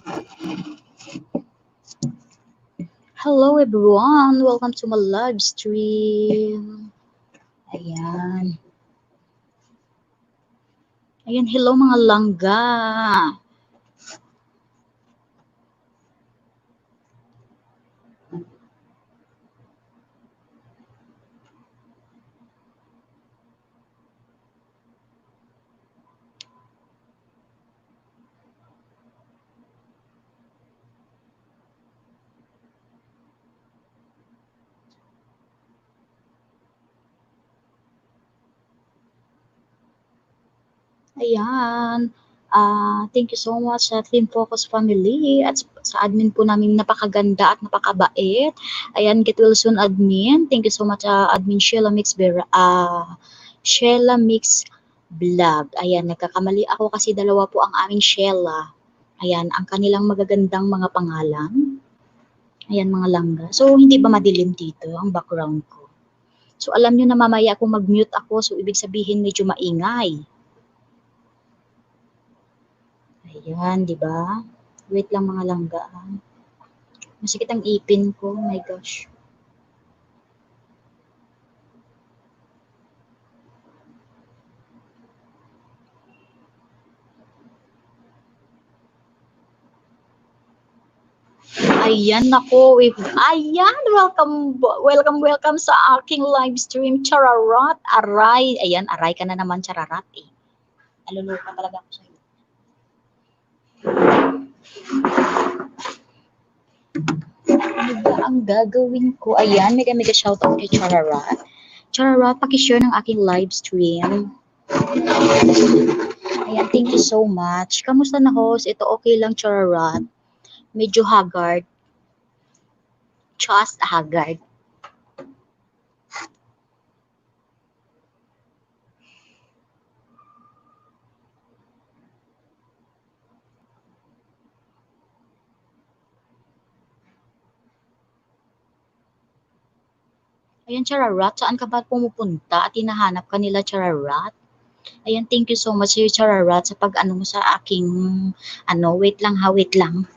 Hello everyone! Welcome to my live stream. Ayan. Ayan, hello mga langga. Ayan. Thank you so much sa Team Focus Family at sa admin po namin napakaganda at napakabait. Ayan, Get Well Soon admin. Thank you so much admin Sheila Mix Vlog. Ayan, nagkakamali ako kasi dalawa po ang aming Sheila. Ayan, ang kanilang magagandang mga pangalan. Ayan mga langga. So, hindi ba madilim dito ang background ko? So, alam nyo na mamaya kung mag-mute ako, so ibig sabihin medyo maingay. Ayan, di ba? Wait lang mga langga. Masikit ang ipin ko. Oh my gosh. Ayan ako. Ayan, welcome sa aking live stream. Chararat, aray. Ayan, aray ka na naman, chararat eh. Aluluka talaga ako sa'yo. Ano ba ang gagawin ko? Ayan, mega shoutout kay Chararat. Chararat, pakishare ng aking live stream. Ayan, thank you so much. Kamusta na host? Ito okay lang, Chararat. Medyo haggard. Just haggard. Ayan, Chararat, saan ka ba pumupunta at hinahanap ka nila, Chararat? Ayan, thank you so much, Chararat, sa pag-ano mo sa aking, wait lang ha, wait lang.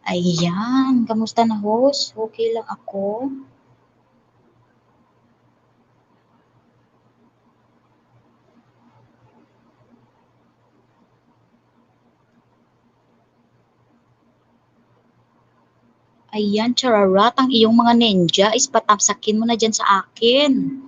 Ayan, kamusta na host? Okay lang ako. Ayan, Chararat, ang iyong mga ninja is patapsakin mo na dyan sa akin.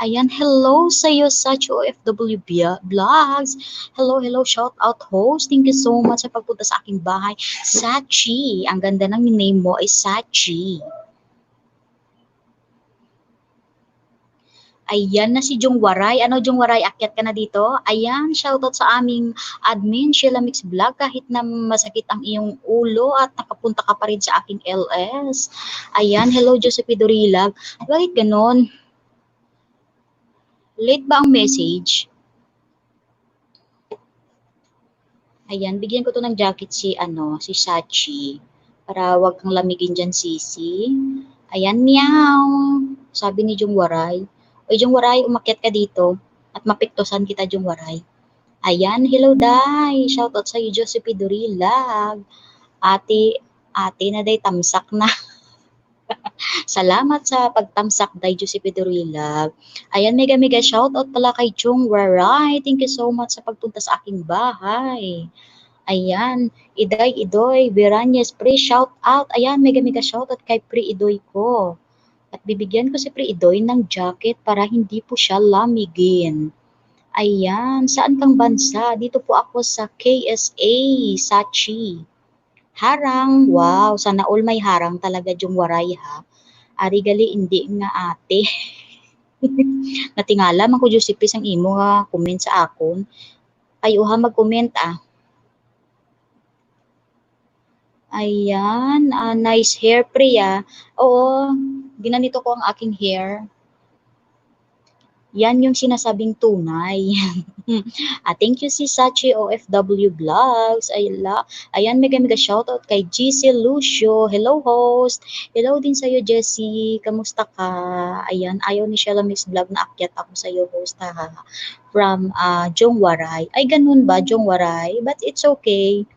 Ayan, hello sa iyo sa OFW Vlogs. Hello, shout out host. Thank you so much sa pagpunta sa aking bahay. Sachi, ang ganda ng name mo ay Sachi. Ayan na si Jong Waray. Ano Jong Waray, akyat ka na dito? Ayan, shoutout sa aming admin, Sheila Mix Vlog. Kahit na masakit ang iyong ulo at nakapunta ka pa rin sa aking LS. Ayan, hello Josephine Dorilag. Bakit ganon? Late ba ang message? Ayan, bigyan ko to ng jacket si Sachi para wag kang lamigin diyan, sisi. Ayan, meow. Sabi ni Jong Waray. Oy, Jong Waray, umakyat ka dito at mapiktosan kita, Jong Waray. Ayan, hello Day. Shoutout sa iyo, Josephine Dorilag. Ate na day tamsak na. Salamat sa pagtamsak day, Josephine Dorilag. Ayan, mega shoutout pala kay Jong Waray. Thank you so much sa pagpunta sa aking bahay. Ayan, Idoy, Biranyes, pre shout out. Ayan, mega shout out kay pre Idoy ko. At bibigyan ko si pre Idoy ng jacket para hindi po siya lamigin. Ayan, saan kang bansa? Dito po ako sa KSA, Sachi. Harang, wow, sana all may harang talaga Jong Waray ha. Arigali hindi nga ate. Natingala man ko Josephine ang imo ha, comment sa akon. Ay uha mag-comment ah. Ayan, nice hair, Priya. Oo, ginanito ko ang aking hair. Yan yung sinasabing tunay. Thank you si Sachi OFW Vlogs. Ayan, mega mega shoutout kay GC Lucio. Hello host. Hello din sa'yo Jessie. Kamusta ka? Ayan, ayaw ni Shella Mix Vlog na akyat ako sa'yo host ha. From Jong Waray. Ay ganun ba Jong Waray? But it's okay.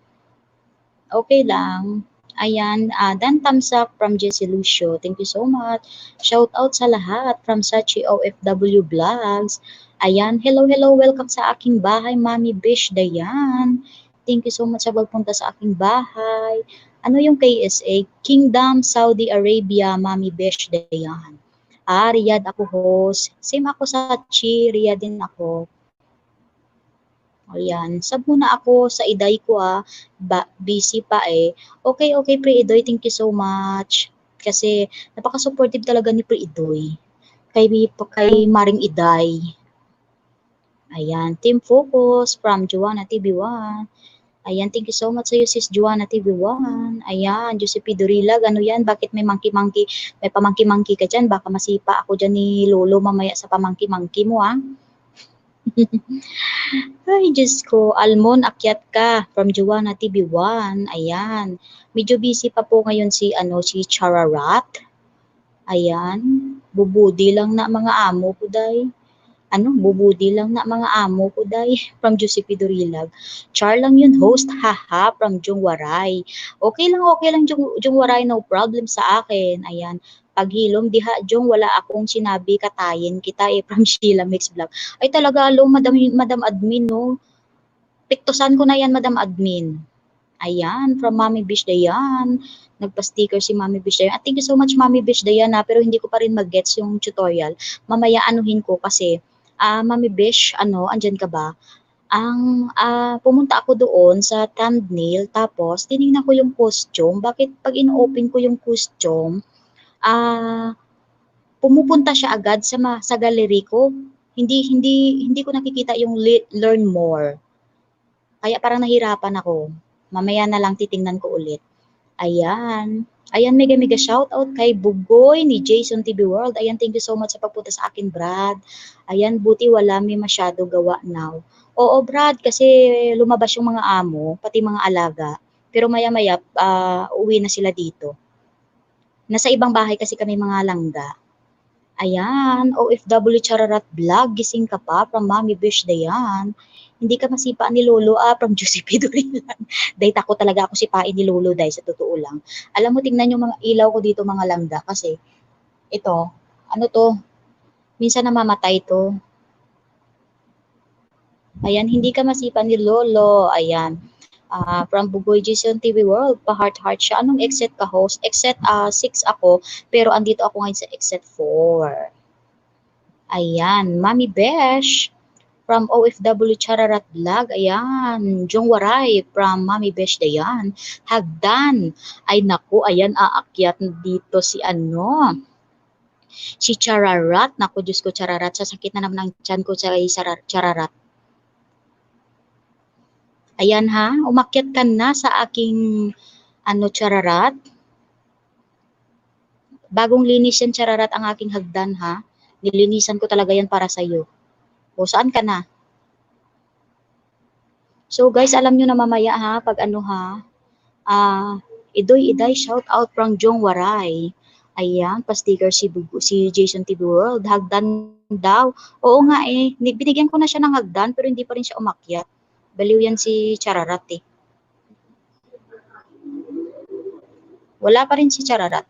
Okay lang. Ayan, Dan thumbs up from Jessie Lucio. Thank you so much. Shout out sa lahat from Sachi OFW Vlogs. Ayan, hello, hello. Welcome sa aking bahay, Mami Bish Dayan. Thank you so much sa pagpunta sa aking bahay. Ano yung KSA? Kingdom, Saudi Arabia, Mami Bish Dayan. Riyadh ako host. Same ako sa Riyadh din ako. Ayan, sub muna ako sa Iday ko busy pa eh. Okay, okay Pre Idoy, thank you so much. Kasi napaka-supportive talaga ni Pre Idoy. Kay Maring Iday. Ayan, Team Focus from Joanna TV1. Ayan, thank you so much sa iyo sis Joanna TV1. Ayan, Josephine Durilag, ano yan? Bakit may monkey-monkey? May pamangki-monkey ka dyan? Baka masipa ako dyan ni Lolo mamaya sa pamangki-monkey mo Ay, Diyos ko. Almon, akyat ka from Joanna TV1. Ayan. Medyo busy pa po ngayon si Chararat. Ayan. Bubudi lang na mga amo ko, day. Bubudi lang na mga amo ko, day. From Giuseppe Durilag. Char lang yun, host. Haha, from Jung Waray. Okay lang, Jung Waray. No problem sa akin. Ayan. Paghilom, diha, Jung, wala akong sinabi, katayin kita from Sheila Mix Vlog. Ay talaga, Madam Admin, no? Piktusan ko na yan, Madam Admin. Ayan, from Mami Bish Dayan. Nagpa-sticker si Mami Bish Dayan. Thank you so much, Mami Bish Dayan, pero hindi ko pa rin mag-gets yung tutorial. Mamaya anuhin ko kasi, Mami Bish, andyan ka ba? Pumunta ako doon sa thumbnail, tapos tinignan ko yung costume. Bakit pag in-open ko yung costume, pumupunta siya agad sa gallery ko. Hindi ko nakikita yung learn more. Kaya parang nahirapan ako. Mamaya na lang titingnan ko ulit. Ayan. Ayan, mega mega shoutout kay Bugoy ni Jason TV World. Ayan, thank you so much sa pagpunta sa akin, Brad. Ayan, buti wala may masyado gawa now. Oo, Brad, kasi lumabas yung mga amo, pati mga alaga. Pero maya-maya, uwi na sila dito. Nasa ibang bahay kasi kami mga langga. Ayan, OFW Chararat Vlog, gising ka pa from Mami Bish Dayan. Hindi ka masipa ni Lolo from Giuseppe Durilan. Dahil tako talaga ako sipain ni Lolo dahil sa totoo lang. Alam mo, tingnan yung mga ilaw ko dito mga langga kasi ito, minsan namamatay to. Ayan, hindi ka masipa ni Lolo. Ayan. From Bugoy Jason TV World, pa-heart-heart siya. Anong exit ka, host? Exit 6 ako, pero andito ako ngayon sa exit 4. Ayan, Mami Besh from OFW Chararat Vlog. Ayan, Jong Waray from Mami Besh Dayan. Hagdan. Ay naku, ayan, aakyat dito si Chararat. Naku, Diyos ko, Chararat. Sasakit na naman ang tiyan ko sa Chararat. Ayan umakyat ka na sa aking Chararat. Bagong linis yan, Chararat, ang aking hagdan Nilinisan ko talaga yan para sa'yo. O, saan ka na? So, guys, alam nyo na mamaya pag Iday, shout out from Jong Waray. Ayan, pa-sticker si Jason TV World. Hagdan daw. Oo nga binigyan ko na siya ng hagdan pero hindi pa rin siya umakyat. Baliw yan si Chararat Wala pa rin si Chararat.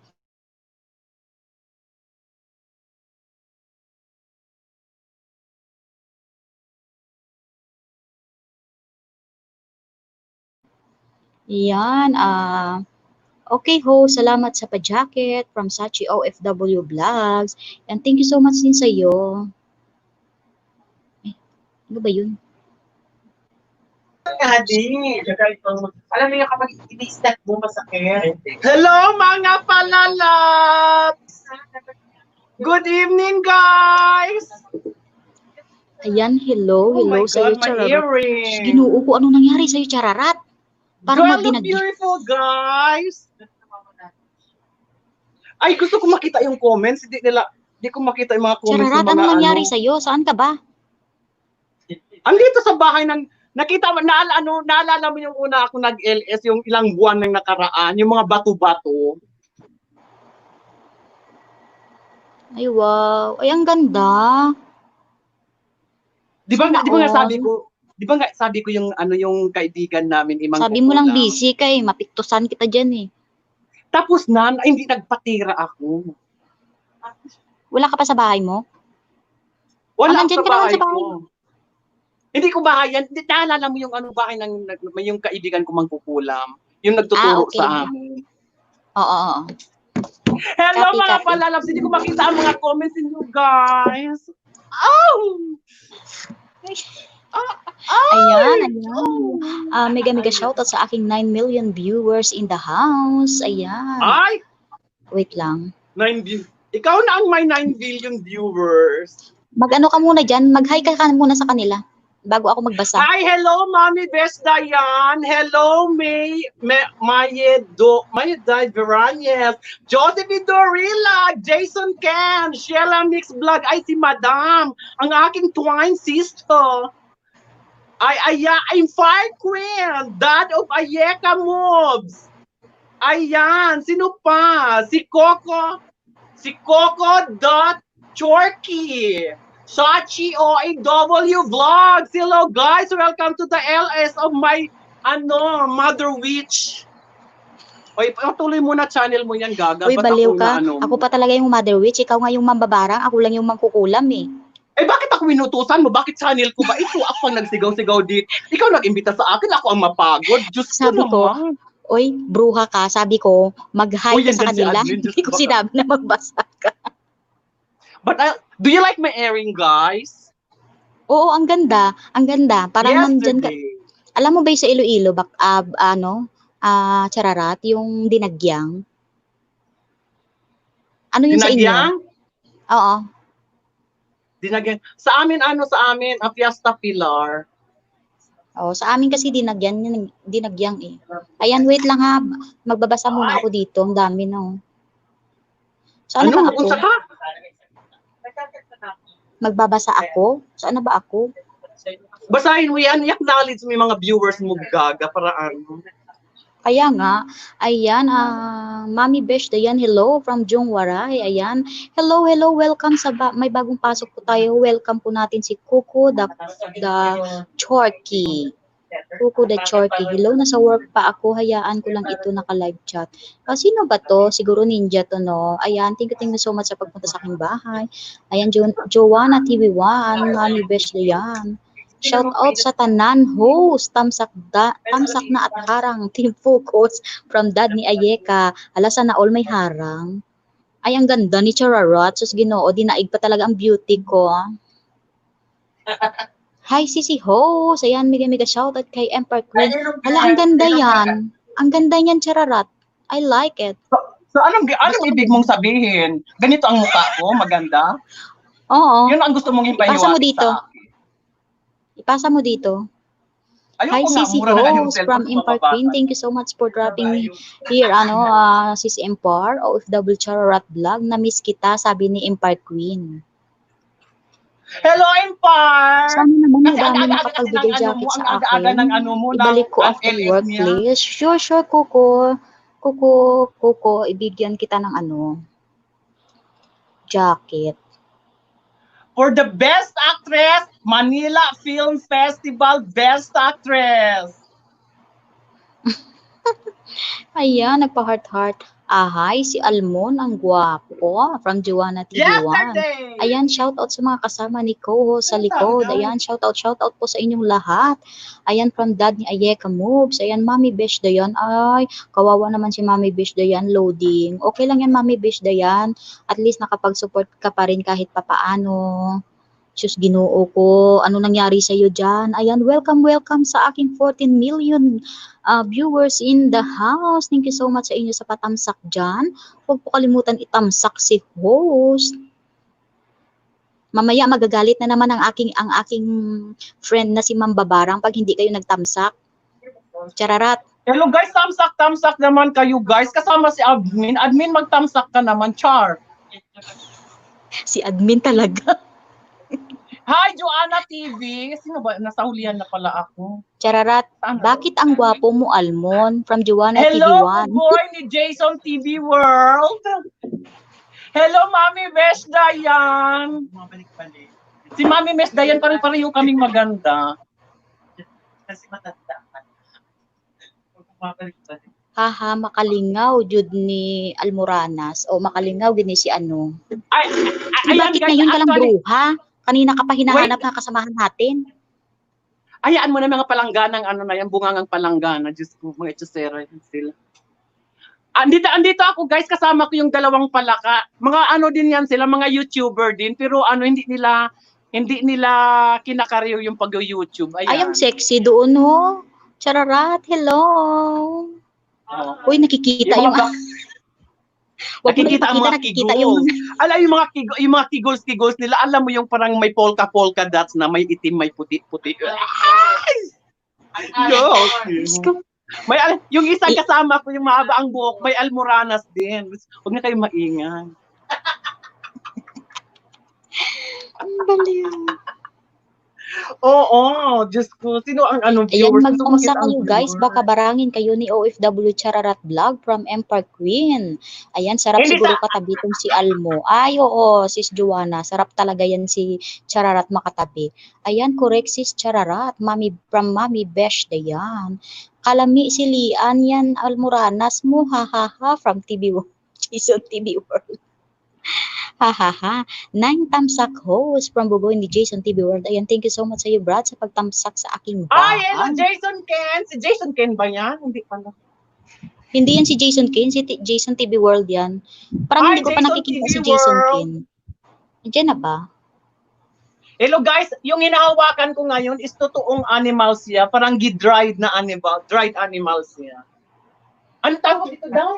Yan, okay salamat sa pa-jacket from Sachi OFW Vlogs. And thank you so much din sa iyo. Ano ba yun? Alam niyo kapag ini-step mo masakit. Hello mga palalat! Good evening guys! Ayan, hello sa iyo, Chararat. Ginoo ko, anong nangyari sa iyo, Chararat? Parang look beautiful guys! Ay, gusto ko makita yung comments. Hindi nila, Di ko makita yung mga comments Chararat, ng mga ano nangyari ano. sa'yo? Saan ka ba? Andito sa bahay ng nakita mo naalala mo yung una ako nag-LS yung ilang buwan nang nakaraan, yung mga bato-bato. Ay, wow. Ay, ang ganda. Di ba Sana nga all. sabi ko yung ano yung kaibigan namin imang Sabi mo lang kukulang. busy ka eh. Mapiktusan kita dyan eh. Tapos hindi nagpatira ako. Wala ka pa sa bahay mo? Wala nandyan sa ka naman bahay sa bahay. ko. Hindi ko bahay yan. Naalala mo yung ano bahay ng may yung kaibigan ko mangkukulam. Yung nagtuturo Okay. sa amin. Oo. Hello Copy, mga copy. palalabs. Hindi ko makita ang mga comments ninyo guys. Oh! Ayan. Mega shoutout sa aking 9 million viewers in the house. Ayan. Ay! Wait lang. 9 billion. Ikaw na ang may 9 billion viewers. Mag-ano ka muna dyan. Mag-hi ka muna sa kanila. Bago ako magbasa. Hi, hello, Mommy Best Diane. Hello, Mayedai Veranyes. Josephine Dorilla. Jason Ken. Sheila Mix Vlog. Ay, si Madam. Ang aking twin sister. I'm Fire Queen. Dad of Ayeka Moves. Ayan. Sino pa? Si Coco. Si Coco.Chorky. Sachi OAW Vlogs. Hello guys, welcome to the LS of my Mother Witch. Oy, patuloy muna channel mo yan, Gaga. Uy, baliw ka. Na, Ako pa talaga yung Mother Witch. Ikaw nga yung mambabarang. Ako lang yung mangkukulam eh. Eh bakit ako minutusan mo? Bakit channel ko ba? Ito ako ang nagsigaw-sigaw dito. Ikaw nag-imbita sa akin, ako ang mapagod. Diyos Sabi ko, oy, bruha ka. Sabi ko, mag-hi ka sa kanila. Hindi ko sinabi na magbasa ka. But do you like my airing, guys? Oo, ang ganda. Ang ganda. Parang nandyan ka. Alam mo ba sa Iloilo, Chararat, yung dinagyang? Ano yun sa inyo? Oo. Dinagyang. Sa amin, ang Fiesta Pilar. Oh, sa amin kasi dinagyang eh. Ayan, wait lang ha. Magbabasa muna ako dito. Ang dami no. Saan ba ako? Magbabasa ako? Saan na ba ako? Basahin mo yan. I-acknowledge mo yung mga viewers mo, Gaga, para ano. Kaya nga, ayan, Mami Besh, ayan, hello from Jungwaray, ayan. Hello, welcome may bagong pasok po tayo. Welcome po natin si Coco the Chorky. Coco the Chorky. Hello, nasa work pa ako. Hayaan ko lang ito naka-live chat. Sino ba to? Siguro ninja to, no? Ayan, thank you so much sa pagpunta sa aking bahay. Ayan, Joanna TV1, Mami Besh, ayan. Shout out sa tanan host, tamsak na at harang Team Focus from Dad ni Ayeka. Hala, sana all may harang. Ay, ang ganda ni Chararat. Sus, Ginoo, dinaig pa talaga ang beauty ko. Hi, Sisi host. Ayan, mega shout out kay Empire Queen. Hala, ang ganda yan. Ang ganda niyan, Chararat. I like it. So anong ibig mong sabihin? Ganito ang mukha ko, maganda? Oo. Yun ang gusto mong ipahiwatig Ipasa mo dito. Ipasa mo dito. Hi, Sisi host from Empire Queen. Thank you so much for dropping me here. Sisi Empire, OFW Chararat Vlog. Na-miss kita, sabi ni Empire Queen. Hello, Empire! Sana naman madami makapagbigay jacket sa akin. Ibalik ko after work, please. Sure, Coco. Coco, ibigyan kita ng jacket. For the Best Actress, Manila Film Festival Best Actress. Ayan, nagpa-heart. Hi, si Almon, ang gwapo, from Joanna TV1. Ayan, shoutout sa mga kasama ni Koho sa likod. Ayan, shoutout po sa inyong lahat. Ayan, from Dad ni Ayeka Moves. Ayan, Mami Besh Dayan. Ay, kawawa naman si Mami Besh Dayan, loading. Okay lang yan, Mami Besh Dayan. At least nakapag-support ka pa rin kahit papaano. Diyos, Ginoo ko, ano nangyari sa iyo dyan? Ayan, welcome sa aking 14 million viewers in the house. Thank you so much sa inyo sa patamsak dyan. Huwag po kalimutan itamsak si host. Mamaya magagalit na naman ang aking friend na si Mambabarang pag hindi kayo nagtamsak. Chararat. Hello guys, tamsak naman kayo guys. Kasama si admin. Admin, magtamsak ka naman, Char. Si admin talaga. Hi, Joanna TV. Sino ba? Nasa hulihan na pala ako. Chararat, Saan na? bakit ang gwapo mo, Almon? From Joanna Hello, TV1. boy ni Jason TV World. Hello, Mami Besh Dayan. Bumabalik-balik. Si Mami Besh Dayan, pareho kaming maganda. Kasi matanda ka. Bumabalik-balik. Haha, makalingaw jud ni Almoranas o makalingaw gini si ano. Ay, Bakit guys, ngayon ka lang actually, bruha? Kanina ka pa hinahanap na kasamahan natin. ayaan mo na mga palangganang ano na yan, bungangang palanggana. Diyos ko, mga itsosera yan sila. Andito ako guys, kasama ko yung dalawang palaka. Mga ano din yan sila, mga YouTuber din, pero ano hindi nila kinakaryo yung pag-YouTube. Ay, ang Ayan. sexy doon, ho. Chararat, hello. Uy, nakikita yung... Wag mo nakikita ang mga nakikita kigols. Alam yung mga kigols nila, alam mo yung parang may polka dots na may itim, may puti-puti. Yung isang kasama ko, yung mahaba ang buhok, may Almoranas din. Huwag na kayo maingay. Ang baliw. Oo, Diyos ko. Sino ang Ayan, viewers? magpamsa kayo guys. Baka barangin kayo ni OFW Chararat Vlog from Empire Queen. Ayan, sarap Hindi siguro katabi tong si Almo. Ay, oo, sis Joanna. Sarap talaga yan si Chararat makatabi. Ayan, correct sis Chararat. From Mami Besh Dayan. Kalami si Lian yan, Almoranas mo. Ha ha ha. From TV World. Jason TV World. Ha ha ha. 9 tamsak host from Bugoy ni Jason TV World. Ayan, thank you so much sa iyo, Brad, sa pagtamsak sa aking Ay, bahay. hello, Jason Ken. Si Jason Ken ba yan? Hindi pala. Hindi yan si Jason Ken, si Jason TV World yan. Parang hindi ko pa Jason nakikita TV si Jason World. Ken. Diyan na ba? Hello guys, yung hinahawakan ko ngayon is totoong animals siya. Parang dried animals siya. Ano tawag dito daw?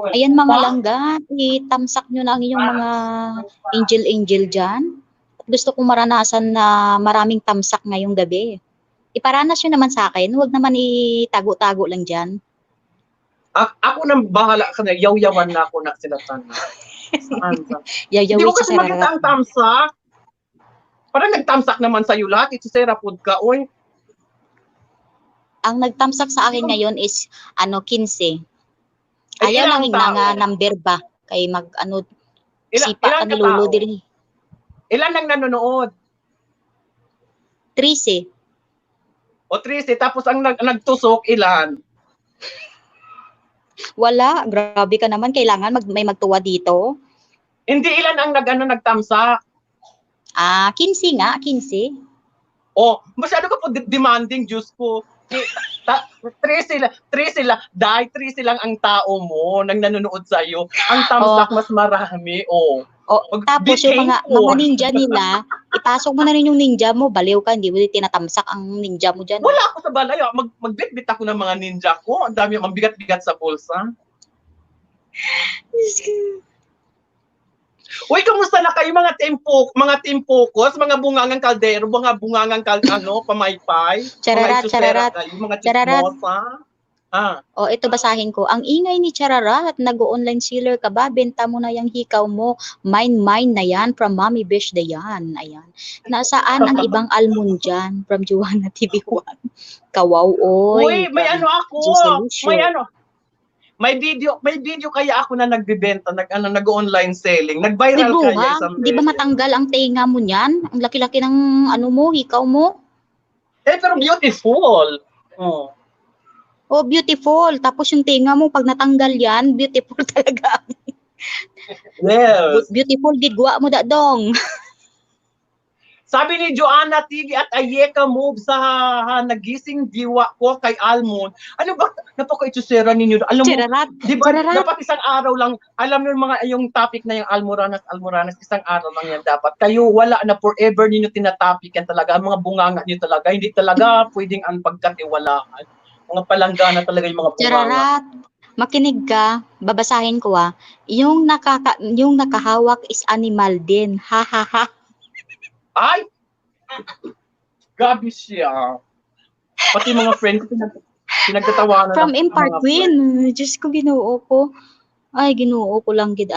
Ayan mga langga, itamsak nyo na ang inyong mga angel dyan. Gusto kong maranasan na maraming tamsak ngayong gabi. Iparanas nyo naman sa akin, huwag naman itago-tago lang dyan. Ako nang bahala ka na, yaw-yawan na ako na sila tanong. Hindi Yayawit ko si kasi makita ang tamsak. Parang nagtamsak naman sa'yo lahat. Ito Sarah food ka, oy. Ang nagtamsak sa akin ngayon is 15. Ay, Ayaw lang ilang yung nga tao? number ba? Kay sipa Ilang ka ni Lolo katao? din. Ilan nang nanonood? 13. O 13, tapos ang nagtusok, ilan? Wala, grabe ka naman. Kailangan may magtuwa dito. Hindi ilan ang nagtamsak. 15 nga, 15. O, masyado ka po demanding, Diyos ko. 3 sila, dahil 3 silang ang tao mo nang nanonood sa'yo. Ang tamsak mas marami, O, tapos yung mga ninja nila, ipasok mo na rin yung ninja mo, baliw ka, hindi mo tinatamsak ang ninja mo dyan. Wala ako sa balay, magbitbit ako ng mga ninja ko. Ang dami, ang bigat-bigat sa bulsa. Uy, kamusta na kayo mga team focus, mga bungangang kaldero, mga bungangang pamaypay, Chararat, mga chismosa. O, ito basahin ko. Ang ingay ni Chararat, nag-online seller ka ba? Benta mo na yung hikaw mo. Mine na yan from Mommy Bish Dayan. Ayan. Nasaan ang ibang almond dyan? From Joanna TV1. Kawaw, oy. Uy, may ano ako. May video kaya ako na nagbebenta, nag-online selling. Nag-viral kaya isang Di ba matanggal ang tenga mo niyan? Ang laki-laki ng hikaw mo? pero beautiful. Oh, beautiful. Tapos yung tenga mo, pag natanggal yan, beautiful talaga. Yes. Beautiful, gidwa mo dong. Sabi ni Joanna TV at Ayeka Move sa nagising diwa ko kay Almond. Ano ba? Napaka-itusera ninyo. Alam mo, di ba, dapat isang araw lang, alam nyo yung topic na yung Almoranas, isang araw lang yan dapat. Kayo, wala na forever ninyo tinatopic yan talaga. Ang mga bunganga nyo talaga, hindi talaga pwedeng ang pagkatiwalaan. Mga palanggana talaga yung mga bunganga. Chararat, makinig ka, babasahin ko yung nakahawak is animal din. Ha ha ha. Ay! Gabi siya. Pati mga friends ko pinagtatawanan. From Empire Queen. Diyos ko, ginoo ko. Ay, ginoo ko lang gid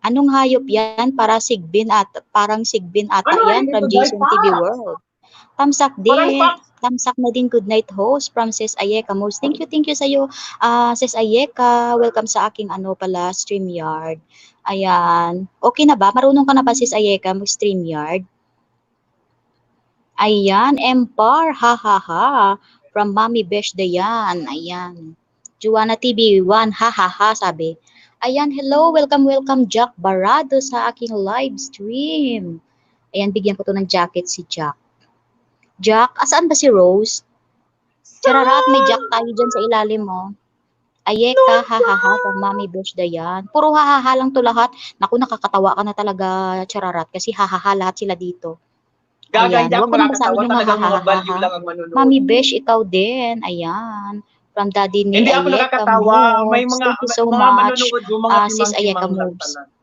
Anong hayop yan? Parang sigbin ata Ano yan rin from ito, Day? Jason TV Fox! World. Tamsak Parang din. fox! Tamsak na din good night host from Sis Ayeka Most. Thank you sa iyo, Sis Ayeka. Welcome sa aking StreamYard. Ayan. Okay na ba? Marunong ka na ba, Sis Ayeka, mag-StreamYard? Ayan, Empar, ha ha ha. From Mommy Besh Dayan. Ayan. Juana TV 1, ha ha ha, sabi. Ayan, hello, welcome Jack Barado sa aking live stream. Ayan, bigyan ko to ng jacket si Jack. Jack, asaan ba si Rose? Chararat, may Jack tayo dyan sa ilalim mo. Ayeka, ha ha ha, from Mommy Besh Dayan. Puro ha ha ha lang to lahat. Naku, nakakatawa ka na talaga, Chararat, kasi ha ha ha lahat sila dito. Gaga, Ayan, hindi ako huwag mo na basahin makakatawa. yung Talagang mga baliw ha-ha-ha-ha. lang ang manonood. Mami Besh, ikaw din. Ayan. From Daddy ni Hindi ako Ayeka nakakatawa. May Moves. Thank you so mga much, manonood yung mga Sis Ayeka timang-timang lang Moves. talaga.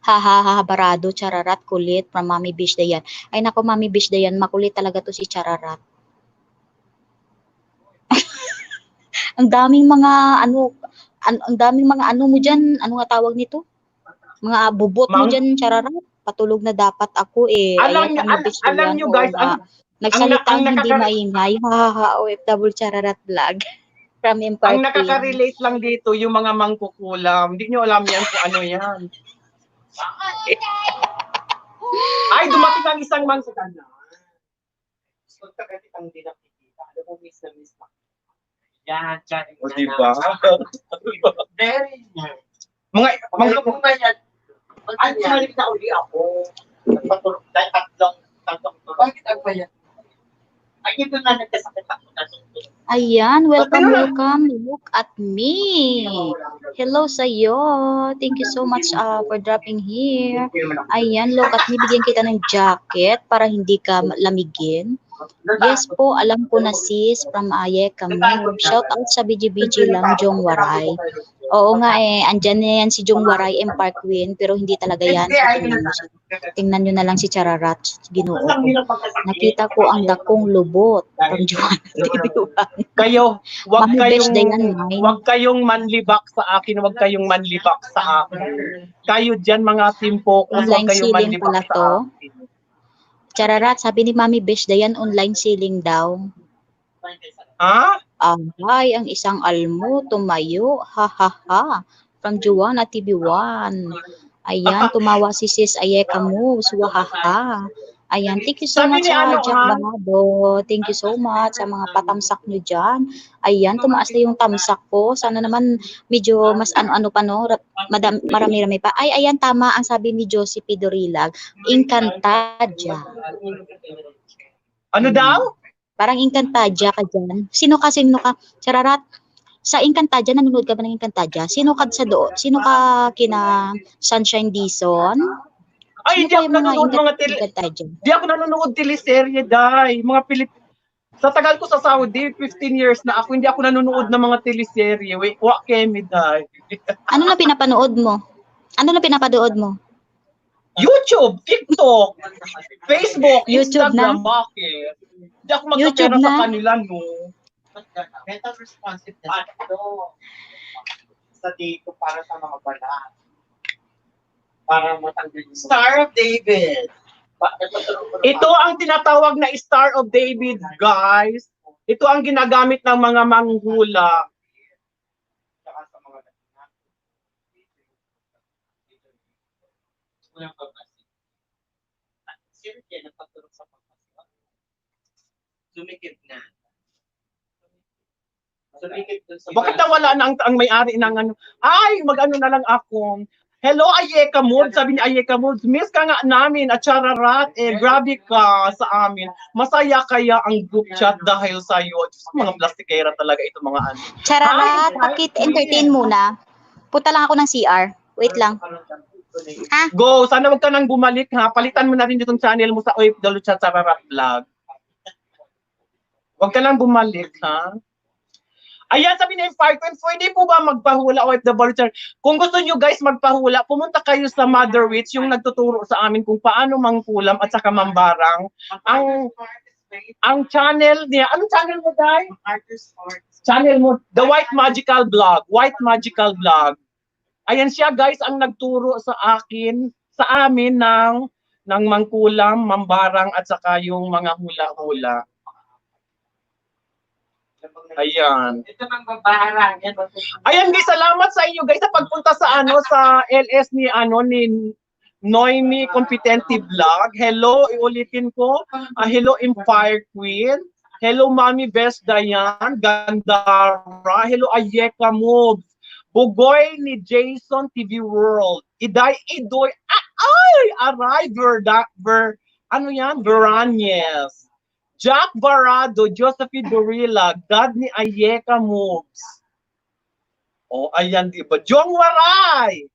Ha-ha-ha, barado, chararat, kulit. From Mami Besh Dayan. Ay nako, Mami Besh Dayan, makulit talaga to si Chararat. Ang daming mga ang daming mga mo dyan. Ano nga tawag nito? Mga bubot mo dyan, Chararat. Patulog na dapat ako eh. Ayan, Mami Besh Alam Dayan. nyo Oo guys, nga. ang Nagsalitang hindi nakaka maingay. Ha-ha-ha, OFW Chararat Vlog. From Empire ang Queen. nakaka-relate lang dito yung mga mangkukulam. Hindi nyo alam yan kung ano yan. Ay, dumating ang isang mangkukulam. Pagkakit ang di nakikita. Alam mo, miss na. Yan, dyan. O, diba? Very nice. Mga yan. Ay, kumalik na uli ako. Nagpatulog dahil tatlong. Bakit ang bayan? Ay, ito na nagkasakit ako. Ayan, welcome. Look at me. Hello sa iyo. Thank you so much for dropping here. Ayan, look at me. Bigyan kita ng jacket para hindi ka lamigin. Yes po, alam ko na sis from Ayeka mo. Shout out sa BGBG lang, Jong Waray. Oo nga andyan na yan si Jong Waray and Park Queen, pero hindi talaga yan. So, tingnan nyo na lang si Chararat, Ginoo ko. Nakita ko ang dakong lubot from Juan. Kayo, wag Mami Besh Dayan, wag kayong manlibak sa akin, wag kayong manlibak sa akin. Kayo diyan mga team focus, wag Online kayong ceiling manlibak pala sa to. akin. Chararat, sabi ni Mami Besh Dayan, online ceiling daw. Ha? Ay, ang isang almo, tumayo, ha ha ha. From Juana TV1. Ayan, tumawa si Sis Ayeka Moves, wahaha. Ayan, thank you so Sabi much ni ano, Jack Banado. Thank you so much sa mga patamsak nyo dyan. Ayan, tumaas na yung tamsak ko. Sana naman medyo mas ano-ano pa no, marami-rami pa. Ay, ayan, tama ang sabi ni Josie Pidorilag. Encantadia. Ano daw? Parang Encantadia ka dyan. Sino ka? Chararat, sa Encantadia, nanonood ka ba ng Encantadia? Sino ka kina Sunshine Dizon? Ay, hindi ako nanonood Encantadia? Hindi ako nanonood teleserye, dai. Mga sa tagal ko sa Saudi, 15 years na ako, hindi ako nanonood ng mga teleserye. Wait, what kemi, dai? Ano na pinapanood mo? YouTube, TikTok, Facebook, YouTube Instagram, na? bakit? Hindi ako YouTube magkapera na? sa kanila, no? Mental responsiveness. Sa dito para sa mga balat. Para matanggal yung Star of David. Ito ang tinatawag na Star of David, guys. Ito ang ginagamit ng mga manghula. Sumikip na. Bakit nawala na ang may-ari ng ano? Ay, mag-ano na lang ako. Hello, Ayeka Mood. Sabi ni Ayeka Mood, miss ka nga namin at Chararat. Grabe ka sa amin. Masaya kaya ang group chat dahil sa iyo. Mga plastikera talaga ito mga ano. Chararat, pakit-entertain muna. Punta lang ako ng CR. Wait lang. Ha? Go! Sana wag ka nang bumalik ha. Palitan mo na rin itong channel mo sa OFW Chat Chararat Vlog. Wag ka lang bumalik ha. Ayan, sabi ni Empire Queen, pwede po ba magpahula OFW Channel? Kung gusto nyo guys magpahula, pumunta kayo sa Mother Witch, yung nagtuturo sa amin kung paano mangkulam at saka mambarang. Ang channel niya, anong channel mo, guys? Channel mo, The White Magical Vlog. White Magical Vlog. Ayan siya guys ang nagturo sa akin, sa amin ng mangkulam, mambarang at saka yung mga hula-hula. Ayan. Ito mang babarang. Ayan guys, salamat sa inyo guys sa pagpunta sa sa LS ni Noemi Competente Vlog. Hello, iulitin ko. Hello Empire Queen. Hello Mami Best Dayan, Gandara. Hello Ayeka Moves. Bugoy ni Jason TV World. Iday Idoy. Aray, ano yan? Veranez. Jack Barado, Josephine Dorila, God ni Ayeka Moves. Oh, ayan, di ba? Jong Waray!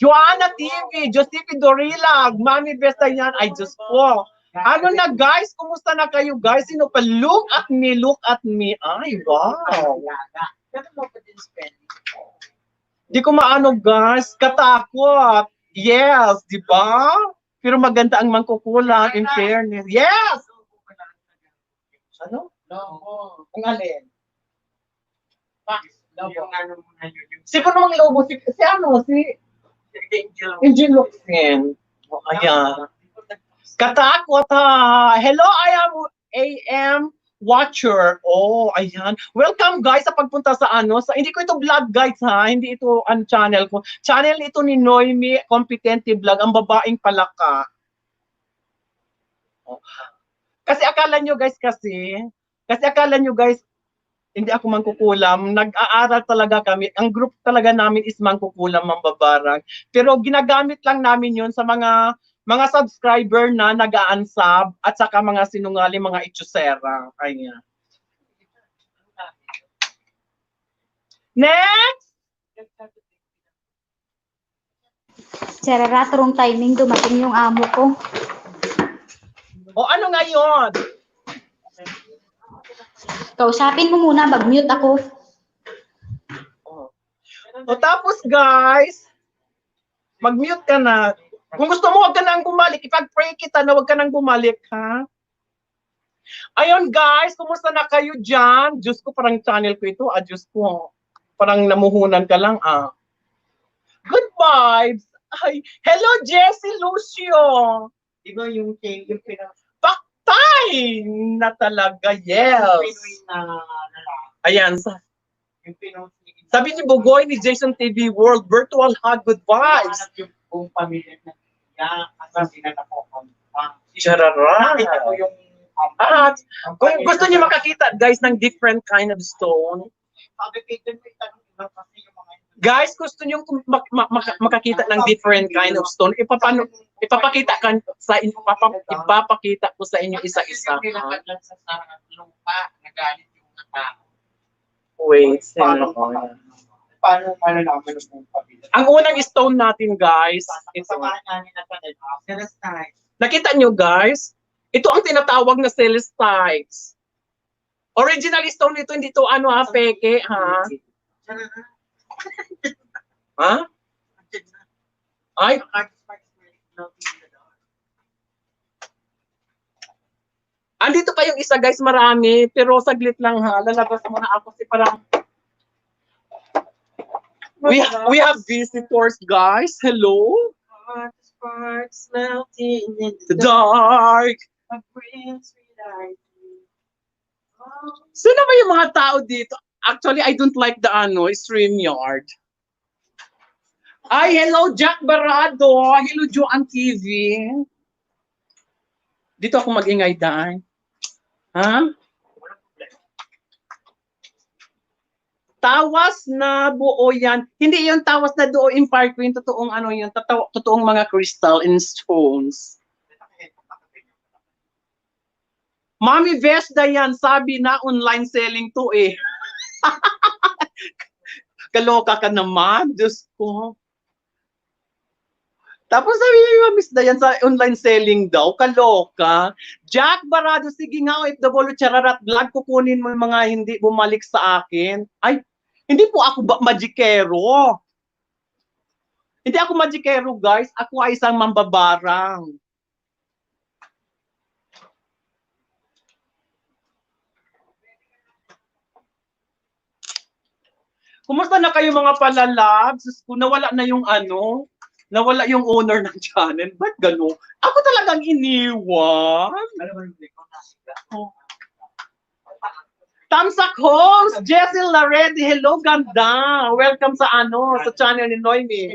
Joanna TV, Josephine Dorila, Mami Besta yan. Ay, Diyos ko. Ano na, guys? Kumusta na kayo, guys? Sino pa? Look at me, look at me. Ay, wow. Di ko maano, guys. Katakot. Yes, di ba? Pero maganda ang mangkukulam, in fairness. Yes! Ano? Lobo. Ang alin? Yung ano mo na yun. Siguro namang lobo si Angel Luxin. Oh, ayan. Katakot ha. Hello, I am AM Watcher. Oh, ayan. Welcome guys sa pagpunta sa hindi ko ito vlog guys ha. Hindi ito ang channel ko. Channel ito ni Noemi Competente Vlog, ang babaeng palaka. Oh. Kasi akala nyo guys hindi ako mangkukulam. Nag-aaral talaga kami. Ang group talaga namin is mangkukulam, mambabarang. Pero ginagamit lang namin yun sa mga subscriber na nag-aansab at saka mga sinungaling, mga itchusera. Ayan. Next! Sarara, turong timing, dumating yung amo ko. O ano ngayon? Kausapin mo muna, mag-mute ako. O tapos guys, mag-mute ka na. Kung gusto mo, huwag ka nang bumalik. Ipag-pray kita na huwag ka nang bumalik, ha? Ayun guys, kumusta na kayo dyan? Diyos ko, parang channel ko ito. Diyos ko, parang namuhunan ka lang, Good vibes. Ay, hello, Jessie Lucio. Diba yung Paktay na talaga, yes. Pinoy na lalaki. Ayan, Yung Pinoy. sabi ni Bugoy ni Jason TV World, virtual hug, good vibes. Yung buong pamilya na niya. Kasi sila na po. Charara. Nakita ko yung Kung gusto niyo makakita, guys, ng different kind of stone. Guys, gusto niyo makakita ng different kind of stone, ipapakita ko sa inyo, ipapakita ko sa inyo isa-isa. Wait, paano malalaman ng pamilya? ang unang stone natin, guys, ito. Nakita niyo, guys? Ito ang tinatawag na celestites. Original stone nito, hindi to peke, ha? Ha? Ay, andito pa yung isa guys, marami, pero saglit lang ha. Lalabas muna ako kasi parang we have visitors guys. Hello. Sparks melting in The dark. Sino ba yung mga tao dito? Actually, I don't like the StreamYard. Ay, hello Jack Barado. Hello Joan TV. Dito ako mag-ingay daan. Ha? Tawas na buo yan. Hindi yung tawas na buo in Empire Queen. Totoong yun. Totoong mga crystal and stones. Mami Vesta yan. Sabi na online selling to eh. Kaloka ka naman. Diyos ko. Tapos sabi niya, Miss Dayan, sa online selling daw, kaloka. Jack Barado, sige nga, OFW Chararat Vlog, kukunin mo yung mga hindi bumalik sa akin. Ay, hindi po ako magikero. Hindi ako magikero, guys. Ako ay isang mambabarang. Kumusta na kayo mga palalabs? Kung nawala na yung ano, nawala yung owner ng channel. Ba't gano'n? Ako talagang iniwan. Ano ba yung ko nasiga? Tamsak host, Jessie Laredi. Hello, ganda. Welcome sa ano, sa channel ni Noemi.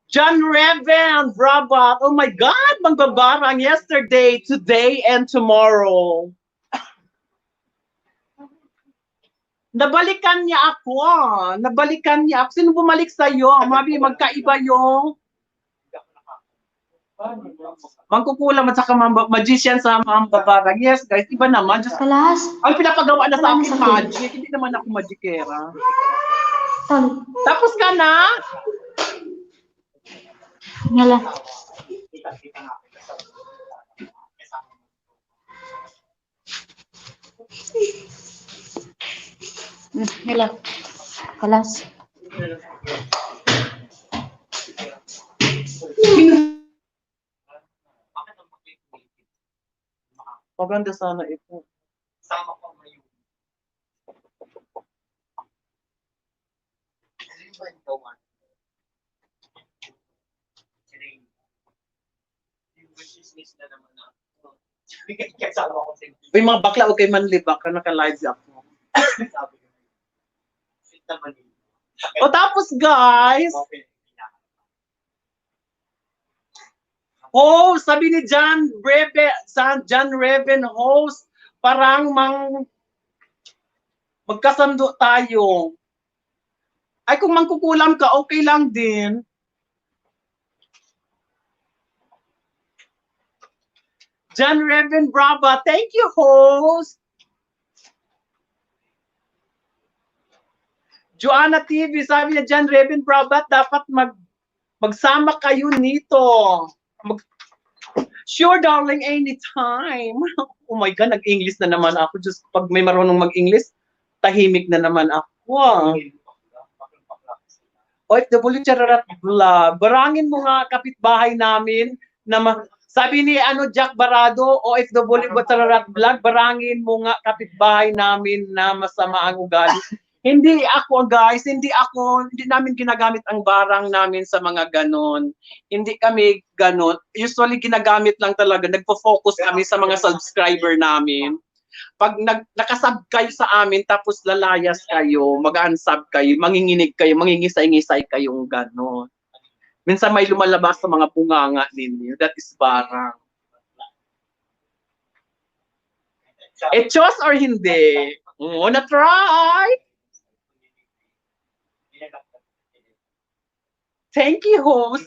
John Reven, Brabat. Oh my God, magbabarang yesterday, today, and tomorrow. Nabalikan niya ako. Nabalikan niya ako. Sino bumalik sa'yo? Mabi, magkaiba yung mangkukulam at saka magician sa mambabarang. Yes, guys, iba naman. Just, Kalas. ang pinapagawa na sa Wala na akin sa phone. magic. Hindi naman ako magikera. Tol. Tapos ka na? Ngala. Kita nga. Ngala. Kalas. Bakit ang pag-ibig? Maganda sana ito. Sama ko ngayon. Ano ba ito man? Yung business na naman na. Kasama ko sa Uy, mga bakla, huwag kayo manlibak. Naka-live ako. sabi ko. Sweet naman yun. O tapos, guys, Okay. oh, sabi ni John Reven host, parang magkasando tayo. Ay, kung mangkukulam ka, okay lang din. John Reven Brava, thank you, host. Joanna TV, sabi niya, John Reven Brava, dapat magsama kayo nito. Sure, darling, anytime. Oh my God, nag-English na naman ako. Just pag may marunong mag-English, tahimik na naman ako. OFW Chararat Vlog. Barangin mo nga kapitbahay namin na sabi ni ano Jack Barado, OFW Chararat Vlog, barangin mo nga kapitbahay namin na masama ang ugali. Hindi ako, guys, hindi namin ginagamit ang barang namin sa mga ganon. Hindi kami ganon. Usually, ginagamit lang talaga, nagpo-focus kami sa mga subscriber namin. Pag nakasub kayo sa amin, tapos lalayas kayo, mag-unsub kayo, manginginig kayo, mangingisay-ngisay kayong ganon. Minsan may lumalabas sa mga bunganga ninyo. That is barang. Echos or hindi? Wanna try? Thank you, host.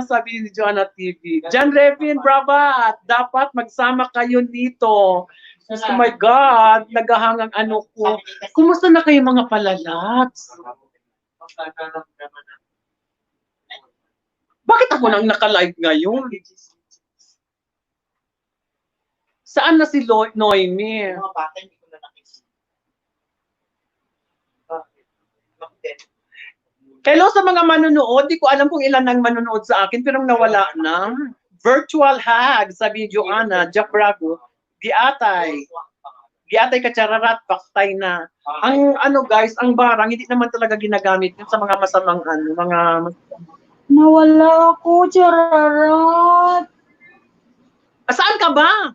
Sabi ni Joanna TV. John Revin, brava. Dapat magsama kayo dito. Oh my God, nagahangang ano ko. Kumusta na kayo mga palalats? Bakit ako nang naka-live ngayon? Saan na si Noemi? Mga bata, hindi ko na nakikita. Hello sa mga manonood. Di ko alam kung ilan ang manonood sa akin, pero nawala na. Virtual hug, sabi Joanna, Jack Bravo. Giatay ka chararat, paktay na. Ang ano guys, ang barang, hindi naman talaga ginagamit yun sa mga masamang ano, mga... Nawala ako, chararat. Saan ka ba?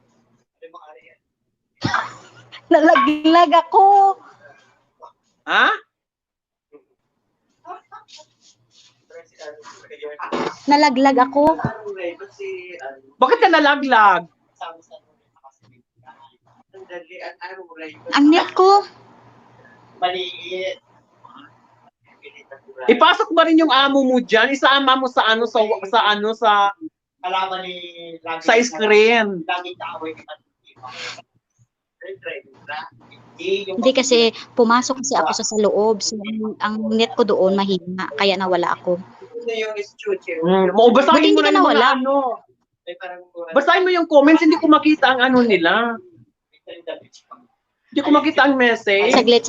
Nalaglag ako. Ha? Nalaglag ako. Bakit ka nalaglag? Ang net ko. Maliit. Ipasok ba rin yung amo mo diyan? Isama mo sa ano sa Kalaban ni lagi sa screen. lagi kaaway ni Hindi kasi pumasok kasi ako sa loob. So, ang net ko doon mahina. Kaya nawala ako. Basahin Buti mo hindi na ka yung mga nawala. ano. Basahin mo yung comments, hindi ko makita ang ano nila. Hindi ko makita ang message. Saglit.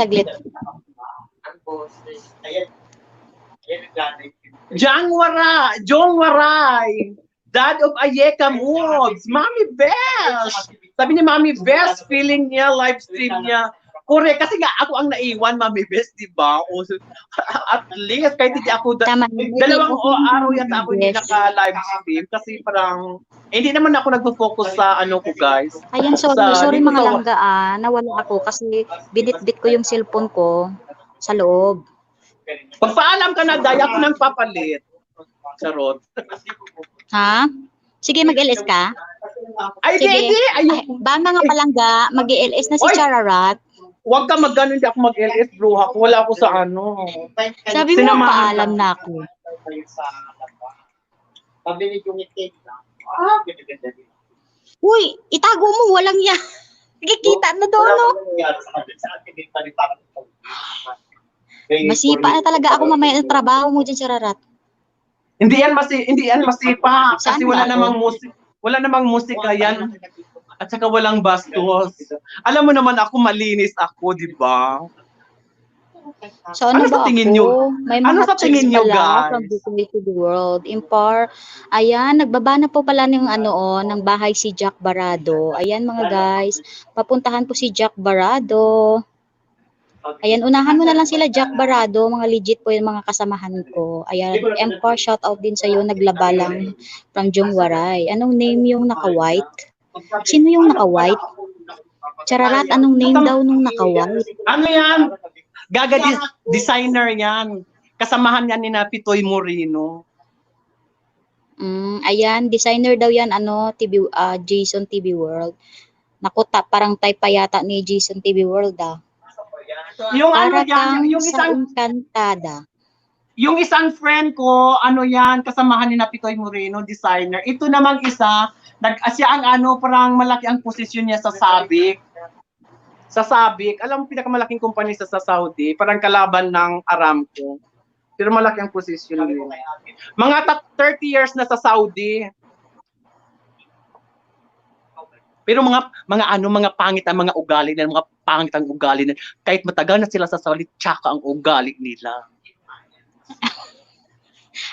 Jong Waray, Dad of Ayeka Moods, Mami Best. Sabi ni Mami Best, feeling niya, live stream niya. Correct, kasi nga ako ang naiwan, Mami Bes, di ba? O, at least, kahit hindi ako, Tama. dalawang araw yata ako hindi Yes. naka-live stream kasi parang, hindi naman ako nagpo-focus sa ano ko, guys. Ayan, sorry, sorry dito mga sa- langga nawala ako kasi binitbit ko yung cellphone ko sa loob. Pagpaalam ka na, Day, ako nang papalit. Charot. Ha? Sige, mag-LS ka? Ay, Sige. hindi, ayun. Ay, ba mga palangga, mag-LS na si Oy! Chararat. Huwag ka mag-ano, hindi ako mag-LS, bro. Ako, wala ako sa ano. Sabi mo, Sinamahan paalam ka. na ako. Pabilig yung cake lang. Uy, itago mo, walang yan. Nakikita na doon, no? Masipa na talaga ako mamaya ng trabaho mo dyan, Chararat. Hindi yan masipa. Saan Kasi ba ako? wala namang musika yan. At saka walang bastos. Alam mo naman ako, malinis ako, di ba? So ano Ano sa ba tingin ako? nyo? May Ano mga sa tingin chicks nyo, pala guys? from Bukuwi to the World. Impar. Ayan, nagbaba na po pala ng ng bahay si Jack Barado. Ayan mga guys, papuntahan po si Jack Barado. Ayan, unahan mo na lang sila Jack Barado, mga legit po yung mga kasamahan ko. Ayan, Empar, shout out din sa iyo, naglaba lang from Jong Waray. Anong name yung naka-white? Sino yung naka-white? Chararat, anong name daw nung naka-white? Ano yan? Gaga designer yan. Kasamahan yan ni na Pitoy Moreno. Ayan, designer daw yan, Jason TV World. Naku, parang type pa yata ni Jason TV World, Yung ano Para yan, kang yung sa isang Encantada. yung isang friend ko, ano yan, kasamahan ni na Pitoy Moreno, designer. Ito namang isa, siya ang parang malaki ang posisyon niya sa Sabic. Sa Sabic, alam mo pinakamalaking kumpanya sa Saudi, parang kalaban ng Aramco. Pero malaki ang posisyon niya. Mga 30 years na sa Saudi. Pero mga pangit ang mga ugali nila, mga pangit ang ugali nila. Kahit matagal na sila sa Saudi, tsaka ang ugali nila.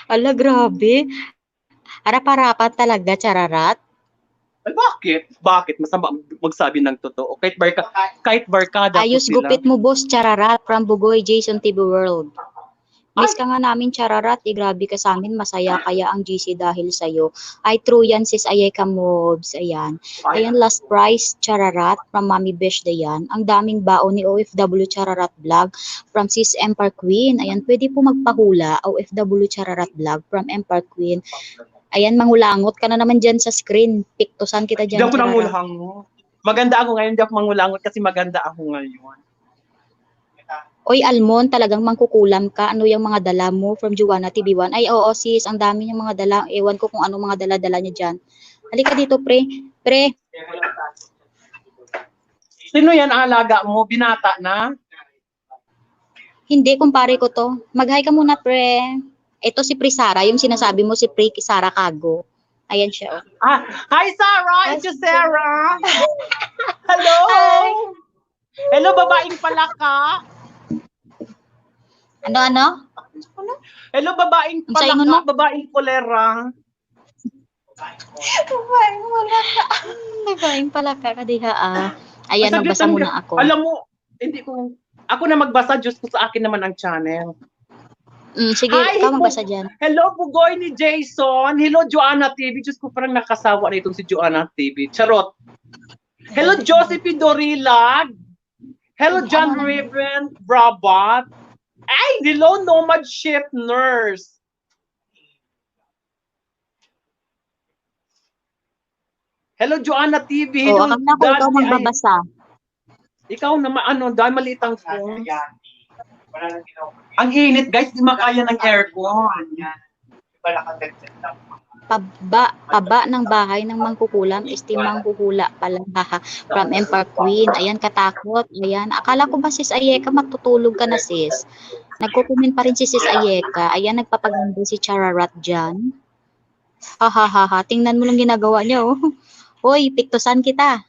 Ala, grabe. Harap-harapan talaga, Chararat. Ay, bakit? Bakit? Masama magsabi ng totoo. Kahit barkada ko Ayos sila. gupit mo, boss, Chararat, from Bugoy, Jason TV World. Miss ka nga namin, Chararat. Grabe ka sa amin. Masaya kaya ang GC dahil sa'yo. Ay, true yan, sis Ayeka Mobs. Ayan. Ayan, last prize, Chararat, from Mami Besh Dayan. Ang daming baon ni OFW Chararat Vlog from sis Empire Queen. Ayan, pwede po magpahula. OFW Chararat Vlog from Empire Queen. Ayan, mangulangot ka na naman dyan sa screen. Piktusan kita Hindi dyan, ako Chararat. nangulangot. Maganda ako ngayon, hindi ako mangulangot kasi maganda ako ngayon. Oy, Almon, talagang mangkukulam ka. Ano yung mga dala mo from Juana TV1? Ay, oo, sis, ang dami yung mga dala. Ewan ko kung ano mga dala-dala niya dyan. Halika dito, pre. Pre, Sino yan ang alaga mo? Binata na? hindi, kumpare ko to. Mag-hi ka muna, pre. Ito si Pre Sara, yung sinasabi mo si Pre Sara Kago. Ayan siya, oh. Hi, Sarah! It's you, Sarah! Hello! Hi. Hello, babaeng palaka! Ano? Hello, babaeng Ang sayo nun palaka, mo? babaeng kolera. Babaeng pala ka, kadiha, Ayan, Saglit magbasa lang, muna ako. Alam mo, hindi ko, ako na magbasa, Diyos ko sa akin naman ang channel. Sige, Hi, ikaw magbasa dyan. Hello, Bugoy ni Jason. Hello, Joanna TV. Diyos ko, parang nakasawa na itong si Joanna TV. Charot. Hello, Josephine Dorilag. Hello, John Raven Brabat. Ay, hello, Nomad Ship Nurse. Hello, Joanna TV. Oo, Hello, akala ko ikaw Daddy. magbabasa. Ikaw naman, dahil maliit ang phone. Ang init, guys. Di makaya ng aircon. Paba ng bahay ng mangkukulam, mangkukula pala, haha, from Empire Queen. Ayan, katakot. Ayan, akala ko ba sis Ayeka matutulog ka na sis? Nagko-comment pa rin si sis Ayeka. Ayan, nagpapaganda si Chararat dyan. Ha. Tingnan mo lang ginagawa niya, oh. Hoy, piktusan kita.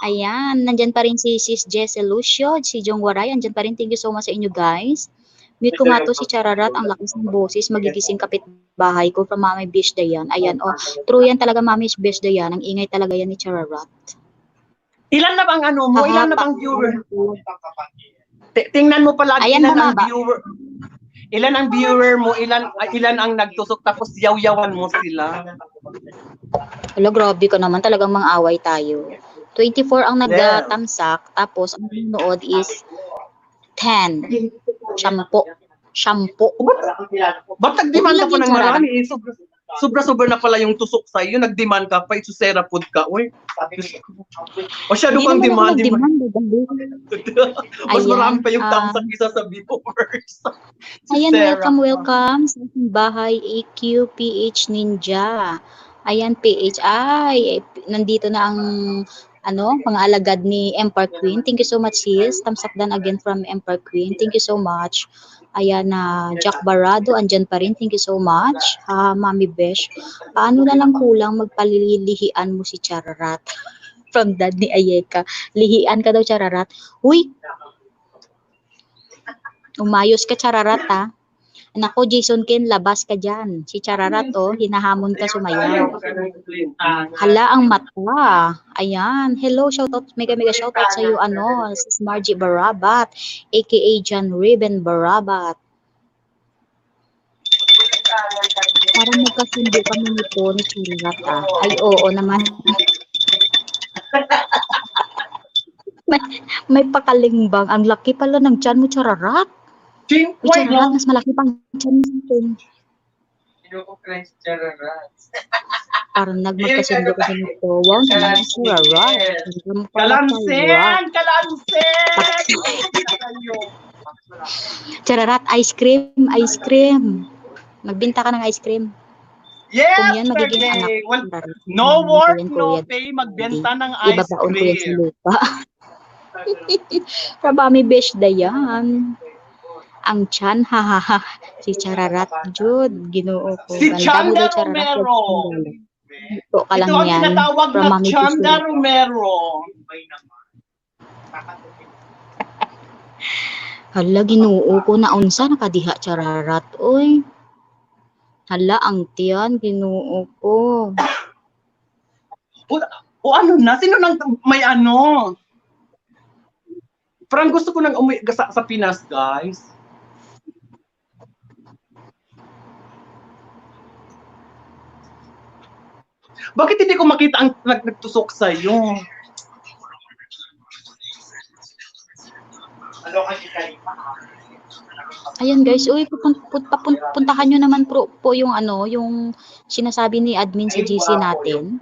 Ayan, nandyan pa rin si sis Jessie Lucio, si Jong Waray, andyan pa rin. Thank you so much sa inyo, guys. Mute ko nga to si Chararat, ang lakas ng boses, magigising kapitbahay ko from Mami Bish Dayan. Ayan, oh, true yan talaga, Mami Bish Dayan, ang ingay talaga yan ni Chararat. Ilan na bang ano mo? Ilan na bang viewer? Tingnan mo palagi Ayan, ilan ang bumaba. viewer. Ilan ang viewer mo, ilan ang nagtusok tapos yaw-yawan mo sila. Hello, grabe ka naman. Talagang mga away tayo. 24 ang nagtamsak, tapos ang nanonood is 10. Shampoo. Ba't nag-demand ka pa ng Okay lang yun, marami? Eh, sobra-sobra na pala yung tusok sa'yo. Nag-demand ka pa, isusera food ka. Uy, masyado Hindi kang naman ako demand. nag-demand. Mas Ayan, marami pa yung tamsak isa sa viewers. Si Ayan, Sarah. welcome sa aking bahay, AQ, PH Ninja. Ayan, PH. Ay, nandito na ang mga alagad ni Empire Queen. Thank you so much, sis. Thumbs up dan again from Empire Queen. Thank you so much. Ayan na, Jack Barado, andyan pa rin. Thank you so much. Mami Besh. Paano na lang kulang magpalilihian mo si Chararat? From dad ni Ayeka. Lihian ka daw, Chararat. Uy! Umayos ka, Chararat, ha? Nako, Jason Ken, labas ka dyan. Si Chararat, hinahamon ka sumayaw. Hala, ang mata. Ayan. Hello, shoutout, mega shoutout sa iyo, Sis Margie Barabat, aka John Riven Barabat. Parang magkasundo kami nito ni Chararat, Ay, oo naman. may pakalimbang. Ang laki pala ng tiyan mo, Chararat. Chararat, mas malaki pang tiyan mo sa akin. Parang nagmagkasundo kasi nito. Wow, naman, Chararat. Kalansen! Chararat, ice cream. Magbinta ka ng ice cream. Yes, Kung yan magiging anak ko, Chararat. no work, no pay, magbenta ng ice Ibabaon ko yan sa cream. lupa. Rabami besh dayan. Ang tiyan, hahaha. Si Chararat, Jud, ginoo ko. Si Ganda mo Chanda daw, Chararat. Romero. Ito ka lang Ito ang yan. tinatawag From na Mami Chanda Puso. Romero. Hala, ginoo ko na unsa nakadiha, Chararat. Oy. Hala, ang tiyan, ginoo ko. O ano na? Sino nang may ano? Parang gusto ko nang umuwi sa Pinas, guys. Bakit hindi ko makita ang nagtusok sa'yo? Ayan guys, uy, puntahan nyo naman po yung yung sinasabi ni admin sa GC natin.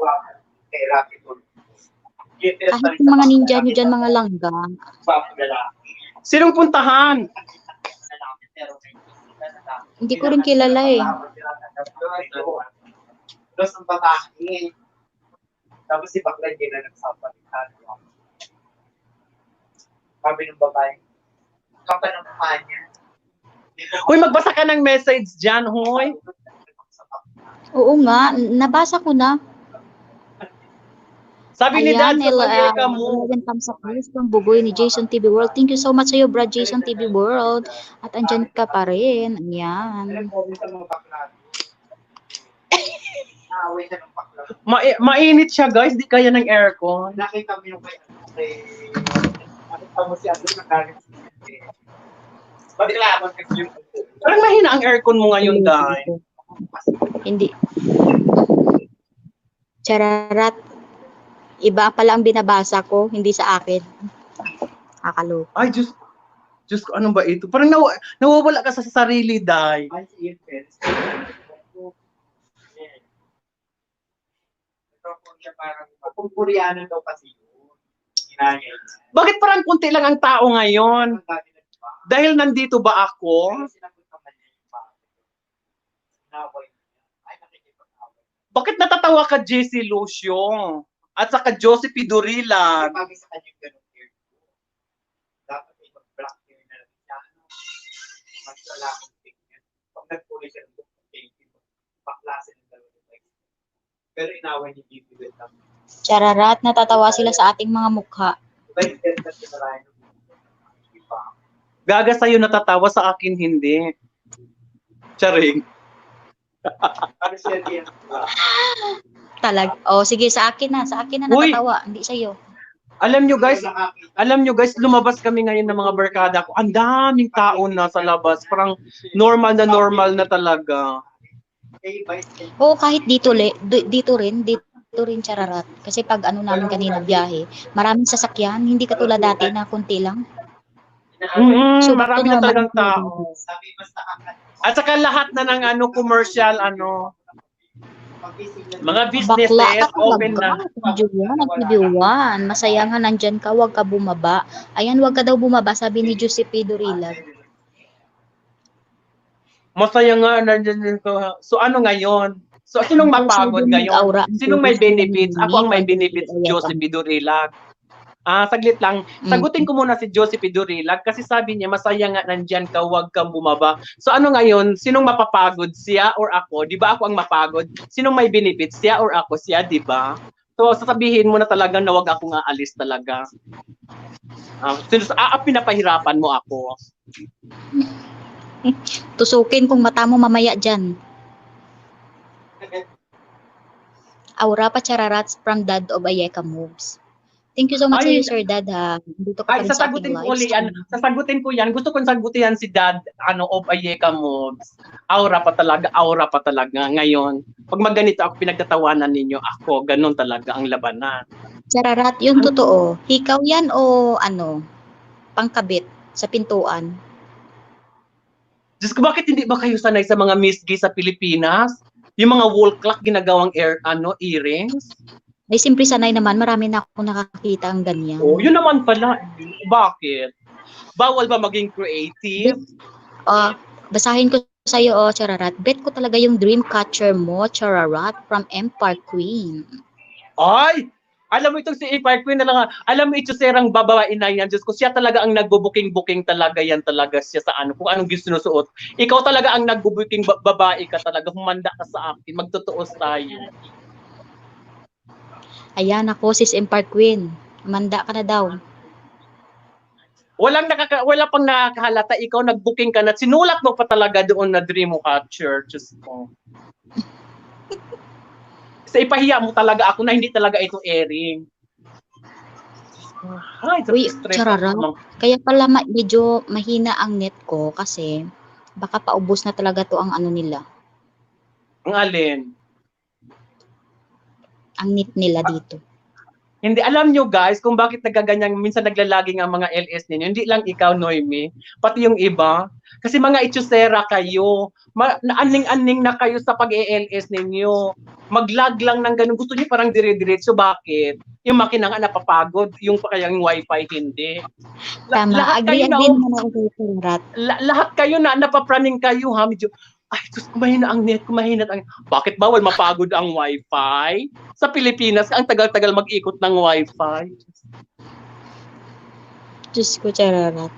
Kahit yung mga ninja nyo dyan, mga langga. Sinong puntahan? Hindi ko rin kilala eh. Tapos ang babae. Tapos si bakla hindi na nagsapalitan. Sabi ng babae, kapal ng mukha niya. Uy, magbasa ka ng message dyan, hoy. Oo nga, nabasa ko na. Sabi ni Dad, sa Amerika mo. 11 thumbs up from Bugoy ni Jason TV World. Thank you so much sa iyo, Brad Jason TV World. At andyan ka pa rin. Ayan. Mainit siya, guys. Di kaya ng aircon. Nakita mo yung nakita mo si Ando nagalit siya. Paglaban kasi yung Parang mahina ang aircon mo ngayon, guys. Hindi. Chararat. Iba pala ang binabasa ko, hindi sa akin. Akalo. Ay, Diyos ko, ano ba ito? Parang nawawala ka sa sarili, Day. ay si Infels. Parang kumpurianan daw kasi yun. Inayay niya. Bakit parang kunti lang ang tao ngayon? Dahil nandito ba ako? Bakit natatawa ka, JC Lucio? At saka Josephine Durila? Sabi sa kanya ganun hair ko. Dapat ay mag-black hair na lang siya. Magsalamang tingnan. Pag nagpuli siya ng painting, paklasin ng dalawa. Pero inaway ni Bibi with them. Chararat, natatawa sila sa ating mga mukha. Gaga sa'yo natatawa, sa akin hindi. Charing. Ano siya din? Sige, sa akin na Uy! natatawa, hindi sa'yo. Alam nyo guys, lumabas kami ngayon ng mga barkada ko. Ang daming tao na sa labas. Parang normal na talaga. Oo, kahit dito rin Chararat. Kasi pag ano namin kanina biyahe, maraming sasakyan, hindi katulad dati na konti lang. So, back to Marami na normal talagang na tao. At saka lahat na ng commercial, mga bakla businesses, ka open talaga. na. Nag-1. Masaya nga nandyan ka, wag ka bumaba. Ayan, wag ka daw bumaba, sabi ni Giuseppe Dorilag. Masaya nga, nandiyan din ko. So ano ngayon? So sinong mapagod ngayon? Nag-aura. Sinong may benefits? Ako ang may benefits, Josephine Durilag. Saglit lang. Sagutin ko muna si Josephine Durilag kasi sabi niya, masaya nga nandyan ka, wag kang bumaba. So ano ngayon? Sinong mapapagod? Siya or ako? Di ba ako ang mapagod? Sinong may benefits? Siya or ako? Siya, di ba? So sasabihin mo na talaga na wag akong aalis talaga. Pinapahirapan mo ako. Tusukin kung mata mo mamaya dyan. Aura pa Chararats from Dad of Ayeka Moves. Thank you so much sa iyo, Sir Dad, ha. Dito ka pa rin sa ating sasagutin ko live ulit yan. stream. Sasagutin ko yan. Gusto kong sagutin si Dad, of Ayeka Moves. Aura pa talaga ngayon. Pag magganito ako, pinagtatawanan ninyo, ako, ganun talaga ang labanan. Chararat, yung totoo. Hikaw yan o pangkabit sa pintuan? Diyos ko, bakit hindi ba kayo sanay sa mga misgi sa Pilipinas? Yung mga wall clock ginagawang earrings? Ay, simple sanay naman. Marami na ako nakakita ang ganyan. Oh, yun naman pala. Bakit? Bawal ba maging creative? Basahin ko sa iyo, Chararat. Bet ko talaga yung dream catcher mo, Chararat, from Empire Queen. Ay! Alam mo itong si Empire Queen na lang. Alam mo ito serang babawain na yan. Diyos ko, siya talaga ang nagbubuking-buking talaga yan talaga siya sa kung anong sinusuot. Ikaw talaga ang nagbubuking babae ka talaga. Humanda ka sa akin. Magtutuos tayo. Ayan ako, sis Empire Queen. Manda ka na daw. Wala pang nakakahalata. Ikaw nag-booking ka na. Sinulat mo pa talaga doon na dream catcher. Diyos ko. Sa ipahiya mo talaga ako na hindi talaga ito airing. Ay, Uy, Chararat. Kaya pala medyo mahina ang net ko kasi baka paubos na talaga to ang nila. Ang alin? Ang net nila dito. Hindi, alam nyo guys, kung bakit nagaganyan, minsan naglalaging ang mga LS ninyo. Hindi lang ikaw, Noemi, pati yung iba. Kasi mga itsusera kayo. Aning-aning na kayo sa pag-LS ninyo. Mag-lag lang ng ganun. Gusto niyo parang dire-diretso. Bakit? Yung makina nga napapagod. Yung pa kayang wifi, hindi. Tama, agree naman ako kay Chararat. Lahat kayo na napapraning kayo, ha? Medyo, ay, Diyos, kumahina ang net, Bakit bawal mapagod ang wifi? Sa Pilipinas, ang tagal-tagal mag-ikot ng wifi. Diyos ko, Chararat.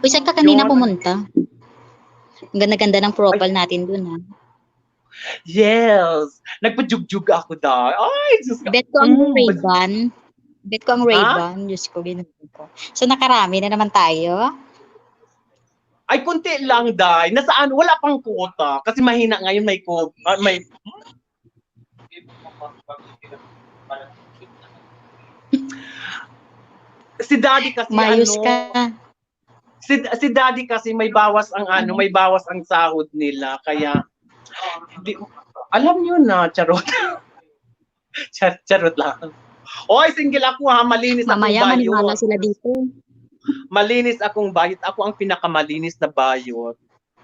Uy, saan ka kanina pumunta? Ang ganda-ganda ng profile natin dun, ha? Yes! Nagpa-jug-jug ako dahil. Ay, Diyos ko. Bet ko ang Ray-Ban. Bet ko ang Ray-Ban. Diyos ko, ginagawa ko. So, nakarami na naman tayo. Ay, kunti lang, Day. Nasaan? Wala pang quota. Kasi mahina ngayon may quota. Si Daddy kasi Mayos ka. Si Daddy kasi may bawas ang may bawas ang sahod nila. Kaya, alam nyo na, charot. Charot lang. Oy, single ako ha. Malinis akong Mamaya, bayot. maniwala sila dito. Malinis akong bayot. Ako ang pinakamalinis na bayot.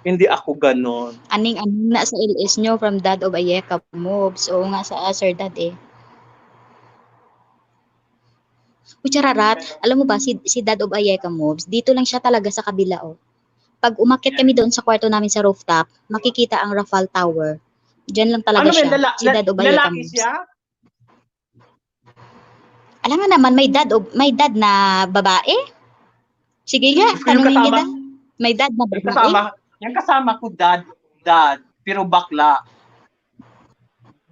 Hindi ako ganon. Aning-aning na sa LS nyo from Dad of Ayeka Moves. Oo nga sa Sir Dad eh. Chararat, alam mo ba, si Dad of Ayeka Moves, dito lang siya talaga sa kabila oh. Pag umakyat kami doon sa kwarto namin sa rooftop, makikita ang Rafal Tower. Diyan lang talaga siya. Si Dad of Ayeka Moves. Siya? Alam nga naman, may dad na babae? Sige nga, tanungin kita. May dad na babae? Yung kasama ko, dad, pero bakla.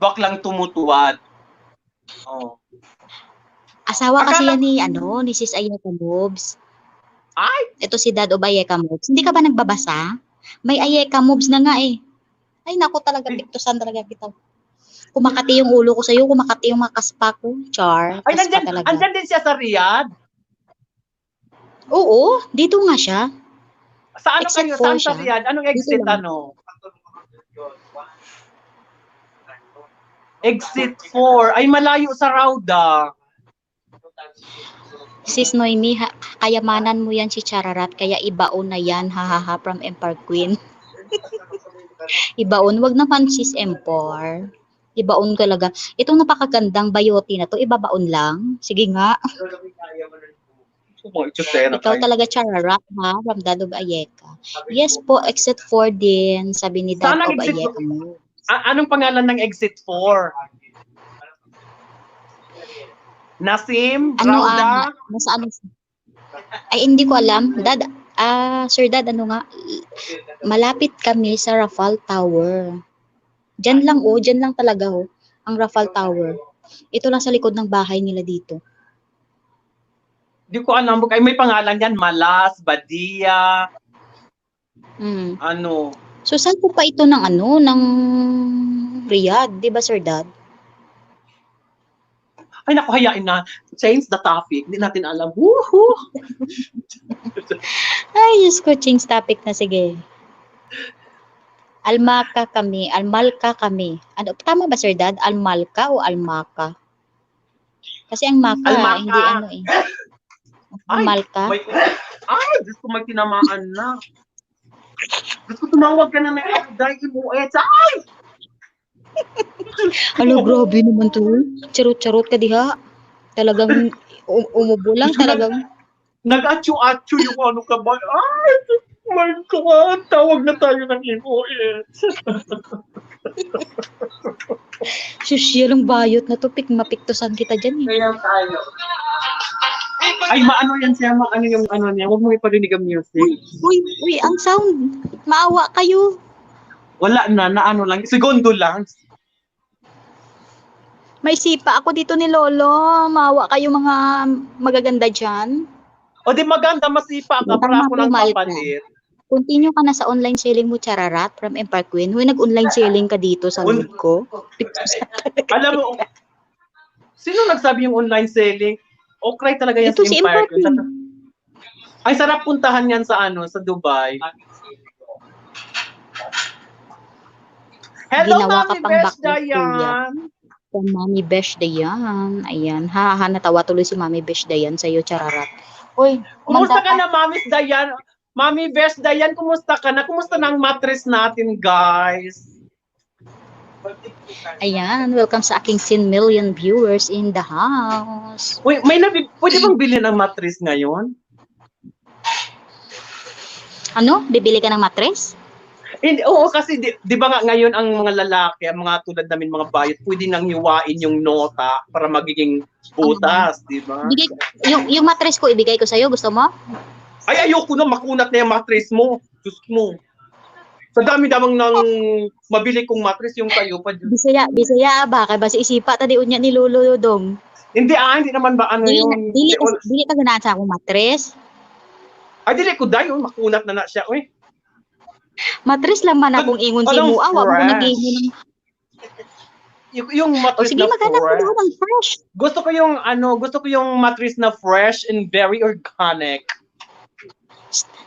Baklang tumutuwad. Oh. Asawa kasi yan ni Sis Ayeka Moves. Ay! Ito si Dad of Ayeka Moves. Hindi ka ba nagbabasa? May Ayeka Moves na nga eh. Ay, naku talaga, piktusan talaga kita. Kumakati yung ulo ko sa'yo, kumakati yung mga kaspa ko. Char, Ay, kaspa talaga. andyan din siya sa Riyadh. Oo, dito nga siya. Sa ano Exit kayo? 4 Saan sa siya. Riyadh? Anong Dito exit lang. ano? Exit 4. Ay, malayo sa Rauda. Sis Noemi, kayamanan mo yan si Chararat, kaya ibaon na yan, hahaha, from Empire Queen. Ibaon, wag naman sis Empor. Ibaon talaga. Itong napakagandang bayote na to, ibabaon lang. Sige nga. Ikaw talaga Chararat, ha? From Dad of Ayeka. Yes po, exit 4 din, sabi ni Dad Saan ang of exit Ayeka mo. Anong pangalan ng exit 4? Nasim? Ano, Rauda? nasaan? Ay, hindi ko alam. Dad, Sir Dad, ano nga? Malapit kami sa Rafal Tower. Diyan lang talaga, ang Rafal Tower. Ito lang sa likod ng bahay nila dito. Di ko alam. Ay, may pangalan yan. Malas, Badia, Hmm. ano. So, saan po pa ito ng Riyadh? Di ba, Sir Dad? Ay, naku, hayain na. Change the topic. Hindi natin alam. Woohoo! Ay, Diyos ko, change topic na, sige. Almalka kami. Ano, tama ba, Sir Dad? Almalka o Almaka? Kasi ang Maka, Almaka. hindi ano eh. Almalka? Diyos ko, may tinamaan na. Diyos ko, tumawag ka na ng dahil mo. Ay! Alo, grabe naman to. Charot-charot ka diha. Talagang umubo lang, talagang. Nag-atyo-atyo yung ano ka ba? Ay! My God! Tawag na tayo ng MOS. Sosyal ang bayot na to. Mapiktusan kita dyan eh. Kaya tayo. Ay, maano yan siya? Ano yung ano niya? Huwag mo iparinig ang music. Uy, ang sound. Maawa kayo. Wala na ano lang. Segundo lang. May sipa ako dito ni Lolo. Maawa kayo mga magaganda dyan. O di maganda, masipa ka para ako ng papalit. Continue ka na sa online selling mo, Chararat, from Empire Queen. Huy, nag-online selling ka dito sa lead ko. Alam mo, sino nagsabi yung online selling? Okay talaga yan Ito sa si Empire. Empire Queen. Ay, sarap puntahan yan sa sa Dubai. Hello, Ginawa ka Mami pang Besh backup, Dayan. From Mami Besh Dayan. Ayan. Natawa tuloy si Mami Besh Dayan sa'yo, Chararat. Uy, Kumusta ka na, Mami Dayan? Mami Besh Dayan, kumusta ka na? Kumusta na ang mattress natin, guys? Ayan, welcome sa aking 10 million viewers in the house. Uy, pwede bang bilhin ng mattress ngayon? Ano? Bibili ka ng mattress? Oo, kasi di ba nga ngayon ang mga lalaki, ang mga tulad namin mga bayot, pwede nang hiwain yung nota para magiging butas, di ba? Yung mattress ko, ibigay ko sa'yo. Gusto mo? Ay, ayoko na, makunat na yung mattress mo. Diyos mo. Sa dami-damang ng mabili kong mattress, yung tayo pa. Bisaya, baka ba si isipa tadi unya ni Lolo Dong? Hindi naman ba ano yung... Dili ka ganahan sa akong mattress? Ay, dili ko dayon, makunat na siya, uy. Mattress lang man akong ingon si mo, awa mo nag-ingon. Yung mattress sige, na maghanap ko doon ng fresh. Gusto ko yung mattress na fresh and very organic.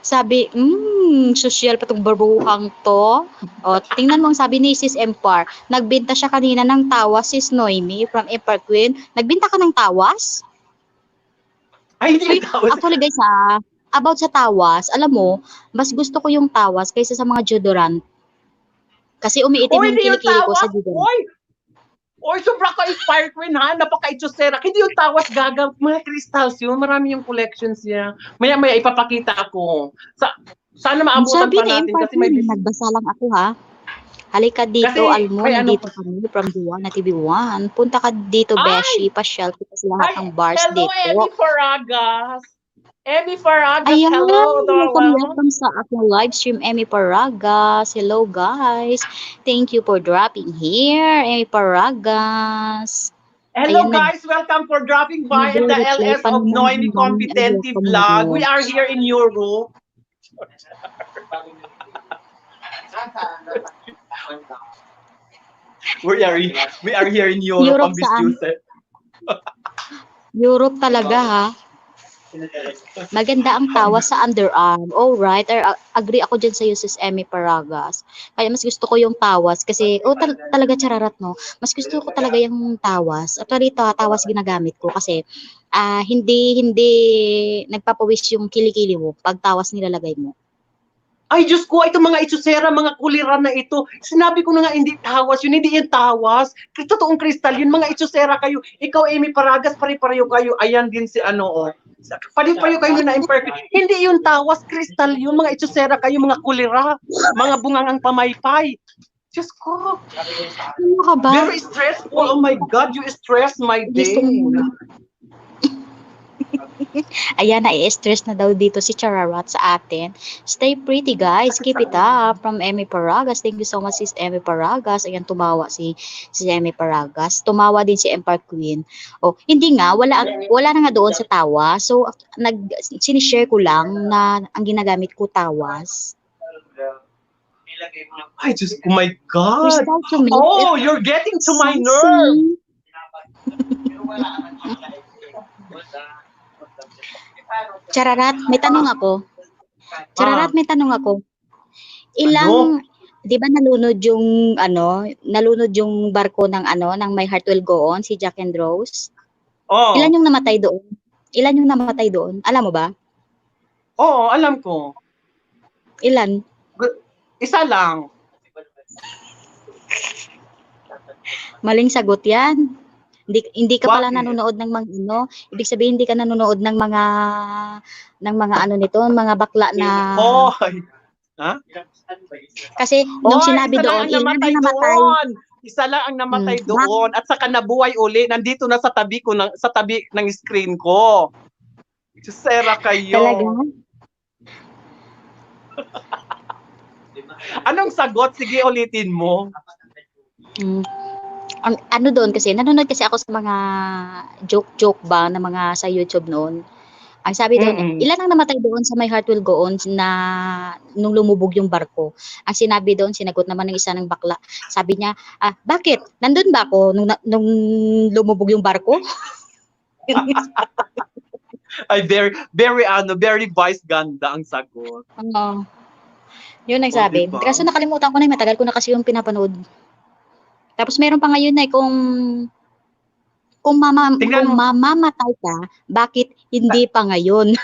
Sabi, social pa tong baruhang to. O, tingnan mo ang sabi ni Sis Empar. Nagbenta siya kanina ng tawas, Sis Noemi from Empar Queen. Nagbenta ka ng tawas? Ay, hindi tawas. Actually guys about sa tawas, alam mo, mas gusto ko yung tawas kaysa sa mga deodorant. Kasi umiitim yung kilikili ko sa deodorant. Oy, sobra ka Empire Queen ha, napaka-itsosera. Hindi yung tawas gaga, mga crystals yun, marami yung collections niya. Maya ipapakita ako. Sana maabutan pa natin kasi may nagbasa lang ako ha. Halika dito, Almon, dito kami from Duwan na TV1. Punta ka dito, Beshi, pasyal kita sa lahat ng bars hello, dito. Hello, Emmy Faragas, hello, welcome sa aking live stream, Emmy Faragas. Hello, guys. Thank you for dropping here, Emmy Faragas. Hello, guys. Welcome for dropping by at the LS of Noemi Competenti Vlog. We are here in Europe. We are here in Europe, Europe ang Miss saan? Joseph. Europe talaga ha. Maganda ang tawas sa underarm. Alright, agree ako dyan sa'yo, Sis Emmy Paragas. Kaya mas gusto ko yung tawas kasi, talaga chararat, no? Mas gusto ko talaga yung tawas. Actually, tawas ginagamit ko kasi hindi nagpapawis yung kilikili mo pag tawas nilalagay mo. Ay, Diyos ko, itong mga itsusera, mga kuliran na ito. Sinabi ko na nga, hindi tawas yun, hindi yan tawas. Totoong kristal yun, mga itsusera kayo. Ikaw, Amy Paragas, pare-pareho kayo. Ayan din si ano, oh. Pare-pareho kayo na imperfect. Hindi yun tawas, kristal yun, mga itsusera kayo, mga kulira, mga bungangang pamaypay. Diyos ko. Ano ka ba? Very stressful. Oh my God, you stress my day. Ayan, nai-stress na daw dito si Chararat sa atin. Stay pretty, guys. Keep it up. From Emmy Paragas. Thank you so much, Sis Emmy Paragas. Ayan, tumawa si Emmy Paragas. Tumawa din si Empire Queen. Oh, hindi nga, wala na nga doon sa tawa. So, sinishare ko lang na ang ginagamit ko tawas. Ay, Diyos ko, my God. Crystal to me. Oh, you're getting to my nerve. Chararat, may tanong ako. Chararat, may tanong ako. Ilang, di ba nalunod yung barko ng ng My Heart Will Go On, si Jack and Rose? Oh. Ilan yung namatay doon? Ilan yung namatay doon? Alam mo ba? Oo, alam ko. Ilan? Isa lang. Maling sagot yan. Hindi ka pala nanonood ng mga ibig sabihin hindi ka nanonood ng mga mga bakla na Ha? Kasi nung sinabi doon, ilan ang namatay doon. Isa lang ang namatay doon at saka nabuhay uli. Nandito na sa tabi ng screen ko. Sera kayo. Talaga? Anong sagot? Sige, ulitin mo. Ang doon kasi, nanonood kasi ako sa mga joke ba na mga sa YouTube noon. Ang sabi doon, ilan ang namatay doon sa My Heart Will Go On na nung lumubog yung barko? Ang sinabi doon, sinagot naman ng isa ng bakla. Sabi niya, bakit? Nandun ba ako nung lumubog yung barko? Ay, very vice ganda ang sagot. Yun ang sabi. Diba? Kaso nakalimutan ko na, matagal ko na kasi yung pinapanood. Tapos meron pa ngayon na kung mamamatay ka, bakit hindi pa ngayon?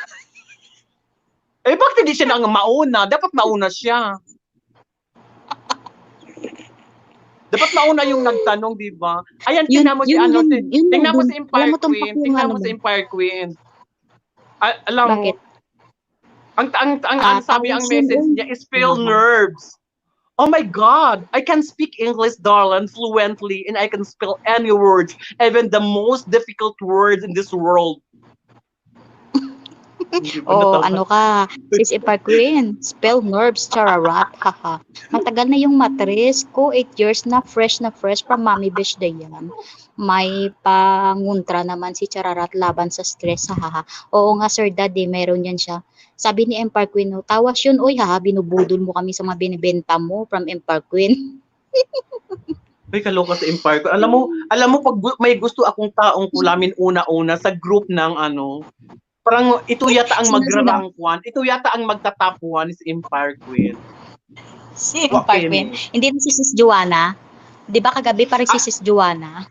Eh, bakit hindi siya nang mauna? Dapat mauna siya. Dapat mauna yung nagtanong, di ba? Ayan, tingnan mo si tingnan mo si Empire Queen. Tingnan mo si Empire Queen. Alam mo, bakit? ang sabi ang message niya is spill nerves. Oh my God, I can speak English, darling, fluently, and I can spell any words, even the most difficult words in this world. Ano ka? Sis Empire Queen, spell nerves, chararat, haha. Matagal na yung matris ko, 8 years na fresh from Mami Bish Dayan. May panguntra naman si Chararat laban sa stress, haha. Oo nga, Sir Daddy, meron yan siya. Sabi ni Empire Queen, tawas yun, oy, haha, binubudol mo kami sa mga binibenta mo from Empire Queen. Ay, kaloka sa Empire Queen. Alam mo, pag may gusto akong taong kulamin una-una sa group ng parang ito yata ang magrarangkwan, ito yata ang magtatapuan si Empire Queen. Si Empire Queen? Hindi na si Sis Joanna? Di ba kagabi parang si Sis Joanna?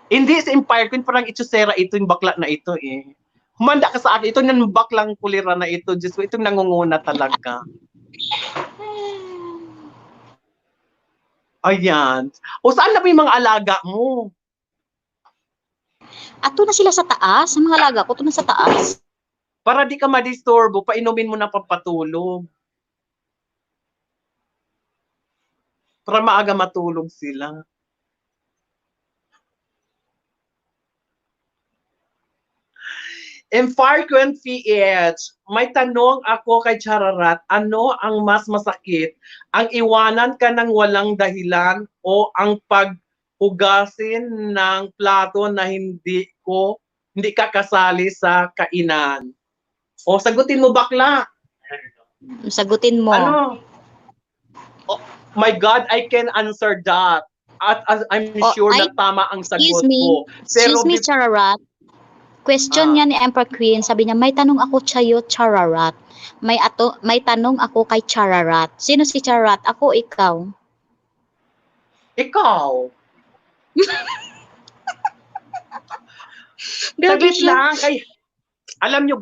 Hindi, si Empire Queen, parang itsusera ito, yung bakla na ito eh. Humanda ka sa akin, ito yung baklang kulira na ito, Diyos ko, itong nangunguna talaga. Ayan. O saan na ba yung mga alaga mo? Ato na sila sa taas, sa mga alaga ko, ito na sa taas. Para di ka madisturbo, painumin mo na pampatulog. Para maaga matulog sila. Empire Queen PH, may tanong ako kay Chararat, ano ang mas masakit? Ang iwanan ka ng walang dahilan o ang paghugasin ng plato na hindi ka kasali sa kainan? O sagutin mo, bakla. Sagutin mo. Ano? Oh my God, I can answer that. At I'm Oh, sure ay, na tama ang excuse sagot me. ko. Pero Excuse me, Chararat. Question ah, niya ni Emperor Queen. Sabi niya, may tanong ako sa'yo, Chararat. May tanong ako kay Chararat. Sino si Chararat? Ako, ikaw. ikaw, Grabe saglit siya. lang. Alam nyo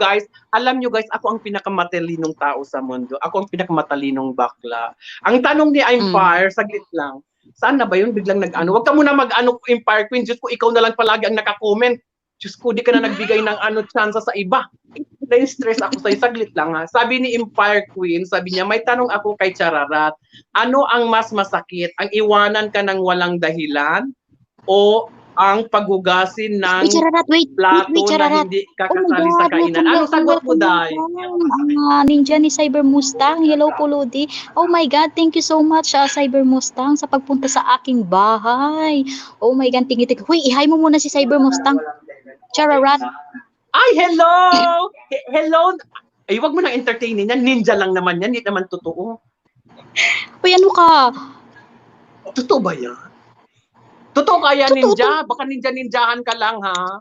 guys, ako ang pinakamatalinong tao sa mundo. Ako ang pinakamatalinong bakla. Ang tanong ni Empire, saglit lang. Saan na ba yun? Biglang nag-ano. Huwag ka muna mag-ano, Empire Queen. Diyos ko, ikaw na lang palagi ang naka-comment. Diyos ko, di ka na nagbigay ng chance sa iba. Na-stress ako sa'yo. Saglit lang ha. Sabi ni Empire Queen, sabi niya, may tanong ako kay Chararat. Ano ang mas masakit? Ang iwanan ka ng walang dahilan? O ang paghugasin ng Wait, Chararat, wait, plato na Chararat. hindi Oh my kakasali sa God, kainan? welcome, Anong welcome, sagot mo, welcome, Day? welcome. Ninja ni Cyber Mustang. Hello po, Lodi. Oh my God, thank you so much, Cyber Mustang, sa pagpunta sa aking bahay. Oh my God, tingin. Huy, ihay mo muna si Cyber Mustang. Chararat. Ay, hello! Hello! Ay, wag mo nang entertainin yan. Ninja lang naman yan. Hindi naman totoo. Uy, ano ka? Totoo ba yan? Totoo kaya, Totoo ninja? Baka ninja-ninjahan ka lang, ha?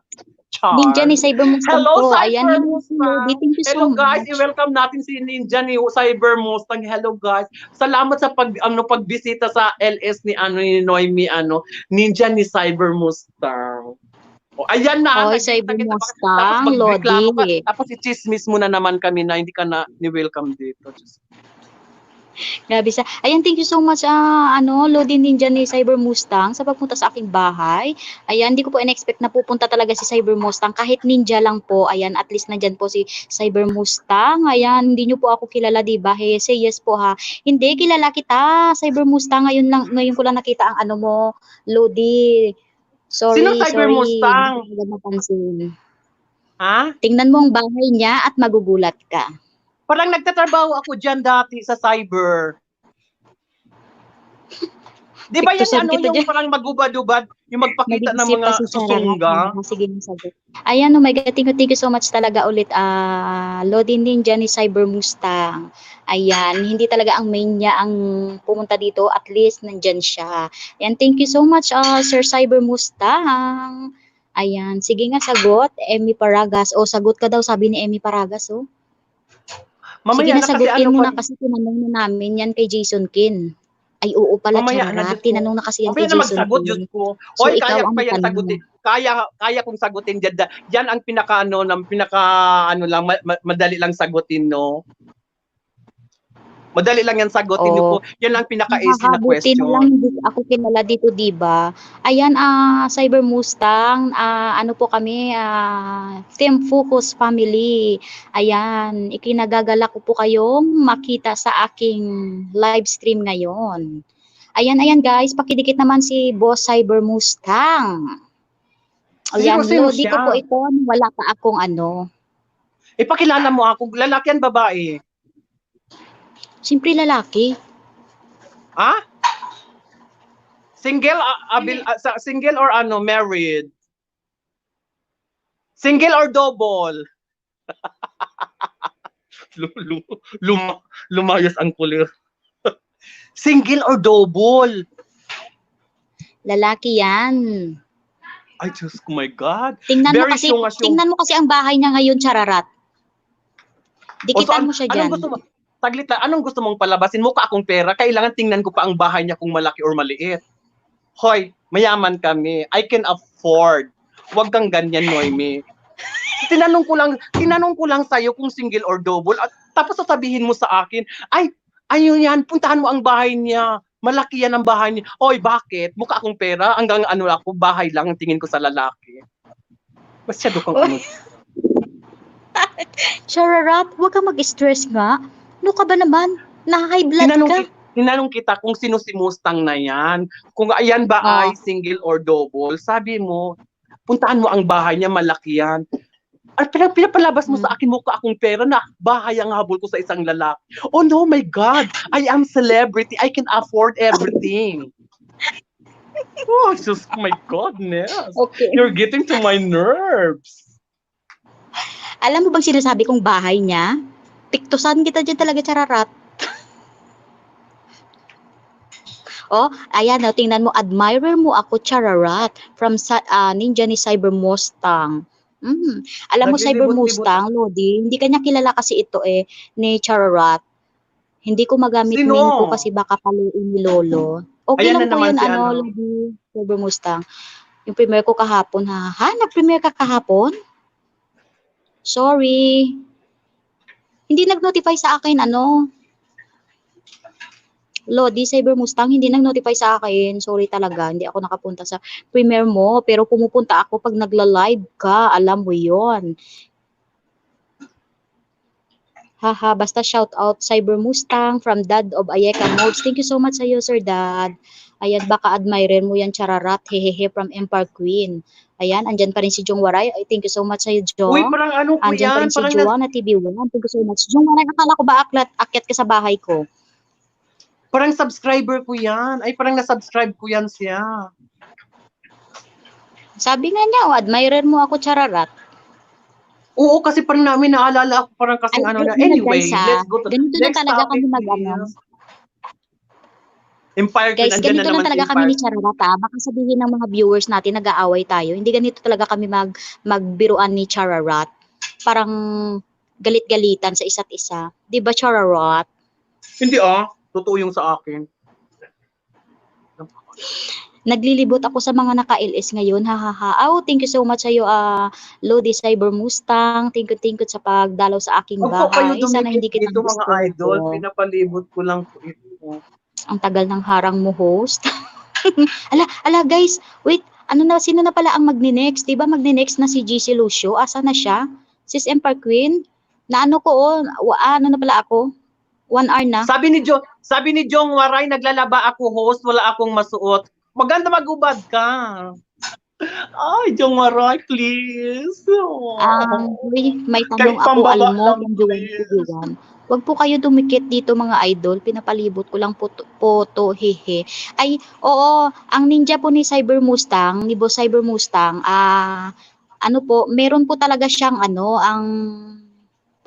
Char. Ninja ni Cyber Mustang Hello, po. Cyber Ayan, hello, Mustang. Lodi. Thank you so Hello, guys. much. I-welcome natin si Ninja ni Cyber Mustang. Hello, guys. Salamat sa pagbisita sa LS ni Noemi, Ninja ni Cyber Mustang. Oh, ayan na. Oy, Cyber Tapos Mustang, magreklamo ka. Lodi. Tapos i-chismis mo na naman kami na hindi ka na ni-welcome dito. Grabe siya. Ayan, thank you so much, Lodi Ninja ni Cyber Mustang sa pagpunta sa aking bahay. Ayan, hindi ko po in-expect na pupunta talaga si Cyber Mustang. Kahit ninja lang po, ayan, at least nandyan po si Cyber Mustang. Ayan, hindi nyo po ako kilala, diba? Hey, say yes po ha. Hindi, kilala kita, Cyber Mustang. Ngayon ko lang nakita ang ano mo, Lodi. Sino Sorry, Cyber sorry. Mustang? Hindi ko mapansin. Ha? Tingnan mo ang bahay niya at magugulat ka. Parang nagtatrabaho ako dyan dati sa cyber. Di ba yan Piktusan kita yung dyan. parang magubad-ubad, yung magpakita ng Nag-iisip mga pa si susungga? Sige, sagot. Ayan, oh my God, thank you so much talaga ulit, Lodi Ninja ni Cyber Mustang. Ayan, hindi talaga ang main niya ang pumunta dito, at least nandyan siya. Ayan, thank you so much, Sir Cyber Mustang. Ayan, sige nga, sagot, Emmy Paragas. O, sagot ka daw, sabi ni Emmy Paragas, oh. Sige Mamaya na, na kasi sagutin mo na pag kasi tinanong na namin yan kay Jason Kin. Ay, oo pala, mamaya na, Chararat. Diyos ko. Tinanong na kasi yan Mamaya kay na Jason magsagot, Diyos Kin. ko. So, Hoy, ikaw kaya ang ko yan matanong. sagutin. Kaya kong sagutin dyan. Yan ang madali lang sagutin, no? Madali lang yan sagutin Oh, ko. Yan ang pinaka-easy na mahahabuti na lang, question. hindi ako kilala dito, diba? Ayan, Cyber Mustang, ano po kami, Team Focus Family. Ayan, ikinagagala ko po kayong makita sa aking live stream ngayon. Ayan guys, pakidikit naman si Boss Cyber Mustang. Ayan, Sino Lodi ko po siya? ito, wala pa akong ano. Ipakilala mo ako. Lalaki yan, babae? Siyempre lalaki. Ha? Single, single or married? Single or double? Lumayas ang kulir. Single or double? Lalaki yan. Ay, Diyos ko, my God. Tingnan Very mo kasi ang bahay niya ngayon, Chararat. Dikitan mo siya dyan. Anong gusto mo? Taglit lang, anong gusto mong palabasin? Mukha akong pera, kailangan tingnan ko pa ang bahay niya kung malaki or maliit. Hoy, mayaman kami. I can afford. Huwag kang ganyan, Noemi. Tinanong ko lang sa'yo kung single or double. At tapos sasabihin mo sa akin, ayun yan, puntahan mo ang bahay niya. Malaki yan ang bahay niya. Hoy, bakit? Mukha akong pera, hanggang bahay lang ang tingin ko sa lalaki. Masyado kang Chararat, huwag kang mag-stress nga. Ano ka ba naman? Na-high blood ka. Tinanong kita kung sino si Mustang na yan. Kung ayan ba ay single or double. Sabi mo, puntahan mo ang bahay niya, malaki yan. At pinapalabas mo sa akin, mukha akong pera na bahay ang habol ko sa isang lalaki. Oh no, my God. I am celebrity. I can afford everything. Oh, just my goodness. Okay. You're getting to my nerves. Alam mo bang sinasabi kong bahay niya? Piktusan kita dyan talaga, Chararat. Oh, ayan, oh, tingnan mo, admirer mo ako, chararat, from ninja ni Cyber Mustang. Alam mo, Cyber Naglilibot-libot. Mustang, Lodi, hindi kanya kilala kasi ito ni chararat. Hindi ko magamit Sino? name ko kasi baka paluin ni Lolo. Okay Ayan na lang po naman yun, si ano. Lodi, Cyber Mustang. Yung premiere ko kahapon, ha? Ha? Nag-premiere ka kahapon? Sorry. Hindi nag-notify sa akin, Lodi, Cyber Mustang, hindi nag-notify sa akin. Sorry talaga, hindi ako nakapunta sa premiere mo. Pero pumupunta ako pag nagla-live ka. Alam mo yon. Haha, basta shout out Cyber Mustang from Dad of Ayeka Modes. Thank you so much sa iyo, Sir Dad. Ayan, baka admirer mo yan, chararat, hehehe, from Empire Queen. Ayan, andyan pa rin si Jong Waray. Ay, thank you so much sa iyo, Jong. Uy, parang ano po Andyan pa yan? rin si Parang Joanna TV1. Thank you so much. Jong Waray, akala ko ba akyat ka sa bahay ko? parang subscriber ko yan. Ay, parang na-subscribe ko yan siya. Sabi nga niya, admirer mo ako, chararat. Oo, kasi parang namin naalala ako parang kasing Ay, ano na. ay, Anyway, guys, ha, let's go to ganito na next talaga topic, kami please. Empire Queen, Guys, andyan ganito na lang naman si talaga kami Empire ni Chararat, ha. Baka sabihin ng mga viewers natin nag-aaway tayo. Hindi ganito talaga kami magbiruan ni Chararat. Parang galit-galitan sa isa't isa. 'Di ba, Chararat? Hindi totoo yung sa akin. Naglilibot ako sa mga naka-LS ngayon. Ha ha ha. Oh, thank you so much sa iyo, Lodi Cyber Mustang. Thank you sa pagdalaw sa aking Huwag po kayo bahay. Sana dumikit hindi kita dito mga idol. na-istorbo. Pinapalibot ko lang po ito. Ang tagal ng harang mo, host. ala guys, wait, sino na pala ang magni-next? 'Di ba magni-next na si GC Lucio? Asa na siya? Sis Empire Queen? Na ano ko, ano na pala ako? 1 hour na. Sabi ni Jong Waray, naglalaba ako host, wala akong masuot. Maganda magubad ka. Ay, Jong Waray, please. May tanong Kahit ako, pambaba Almo, lang, from Juwan please. Juwan. Wag po kayo dumikit dito mga idol. Pinapalibot ko lang po, hehe. Ay, oo, ang ninja po ni Cyber Mustang, ni Boss Cyber Mustang, ano po, meron po talaga siyang ang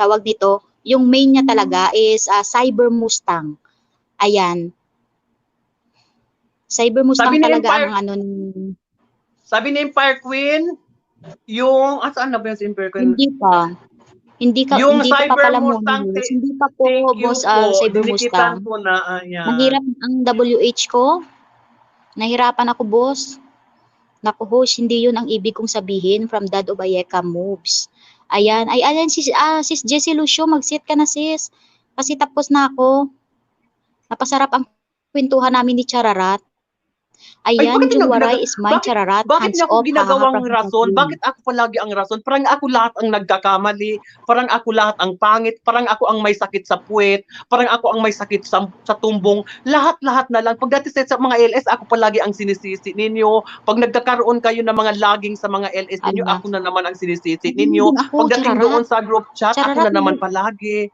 tawag nito, yung main niya talaga is Cyber Mustang. Ayan. Cyber Mustang talaga Sabi ni Empire Queen, yung saan na ba yung si Empire Queen? Hindi pa. Hindi ka pa pala Mustang, hindi pa po, thank you Boss po. Cyber Dinikitan Mustang. ko na, ayan. Mahirap ang WH ko. Nahirapan ako, boss. Naku, host, hindi yun ang ibig kong sabihin from Dad of Ayeka Moves. Ayan, sis Jessie Lucio, mag-sit ka na, sis. Kasi tapos na ako. Napasarap ang kwentuhan namin ni Chararat. Ayan, Jong Waray is mine, Chararat. Bakit Hands niya ako off, ginagawang from rason? Queen. Bakit ako palagi ang rason? Parang ako lahat ang nagkakamali. Parang ako lahat ang pangit. Parang ako ang may sakit sa puwet. Parang ako ang may sakit sa tumbong. Lahat-lahat na lang. Pagdating sa mga LS, ako palagi ang sinisisi ninyo. Pag nagkakaroon kayo ng mga laging sa mga LS ninyo, ako na naman ang sinisisi ninyo. Pagdating doon sa group chat, ako na naman palagi.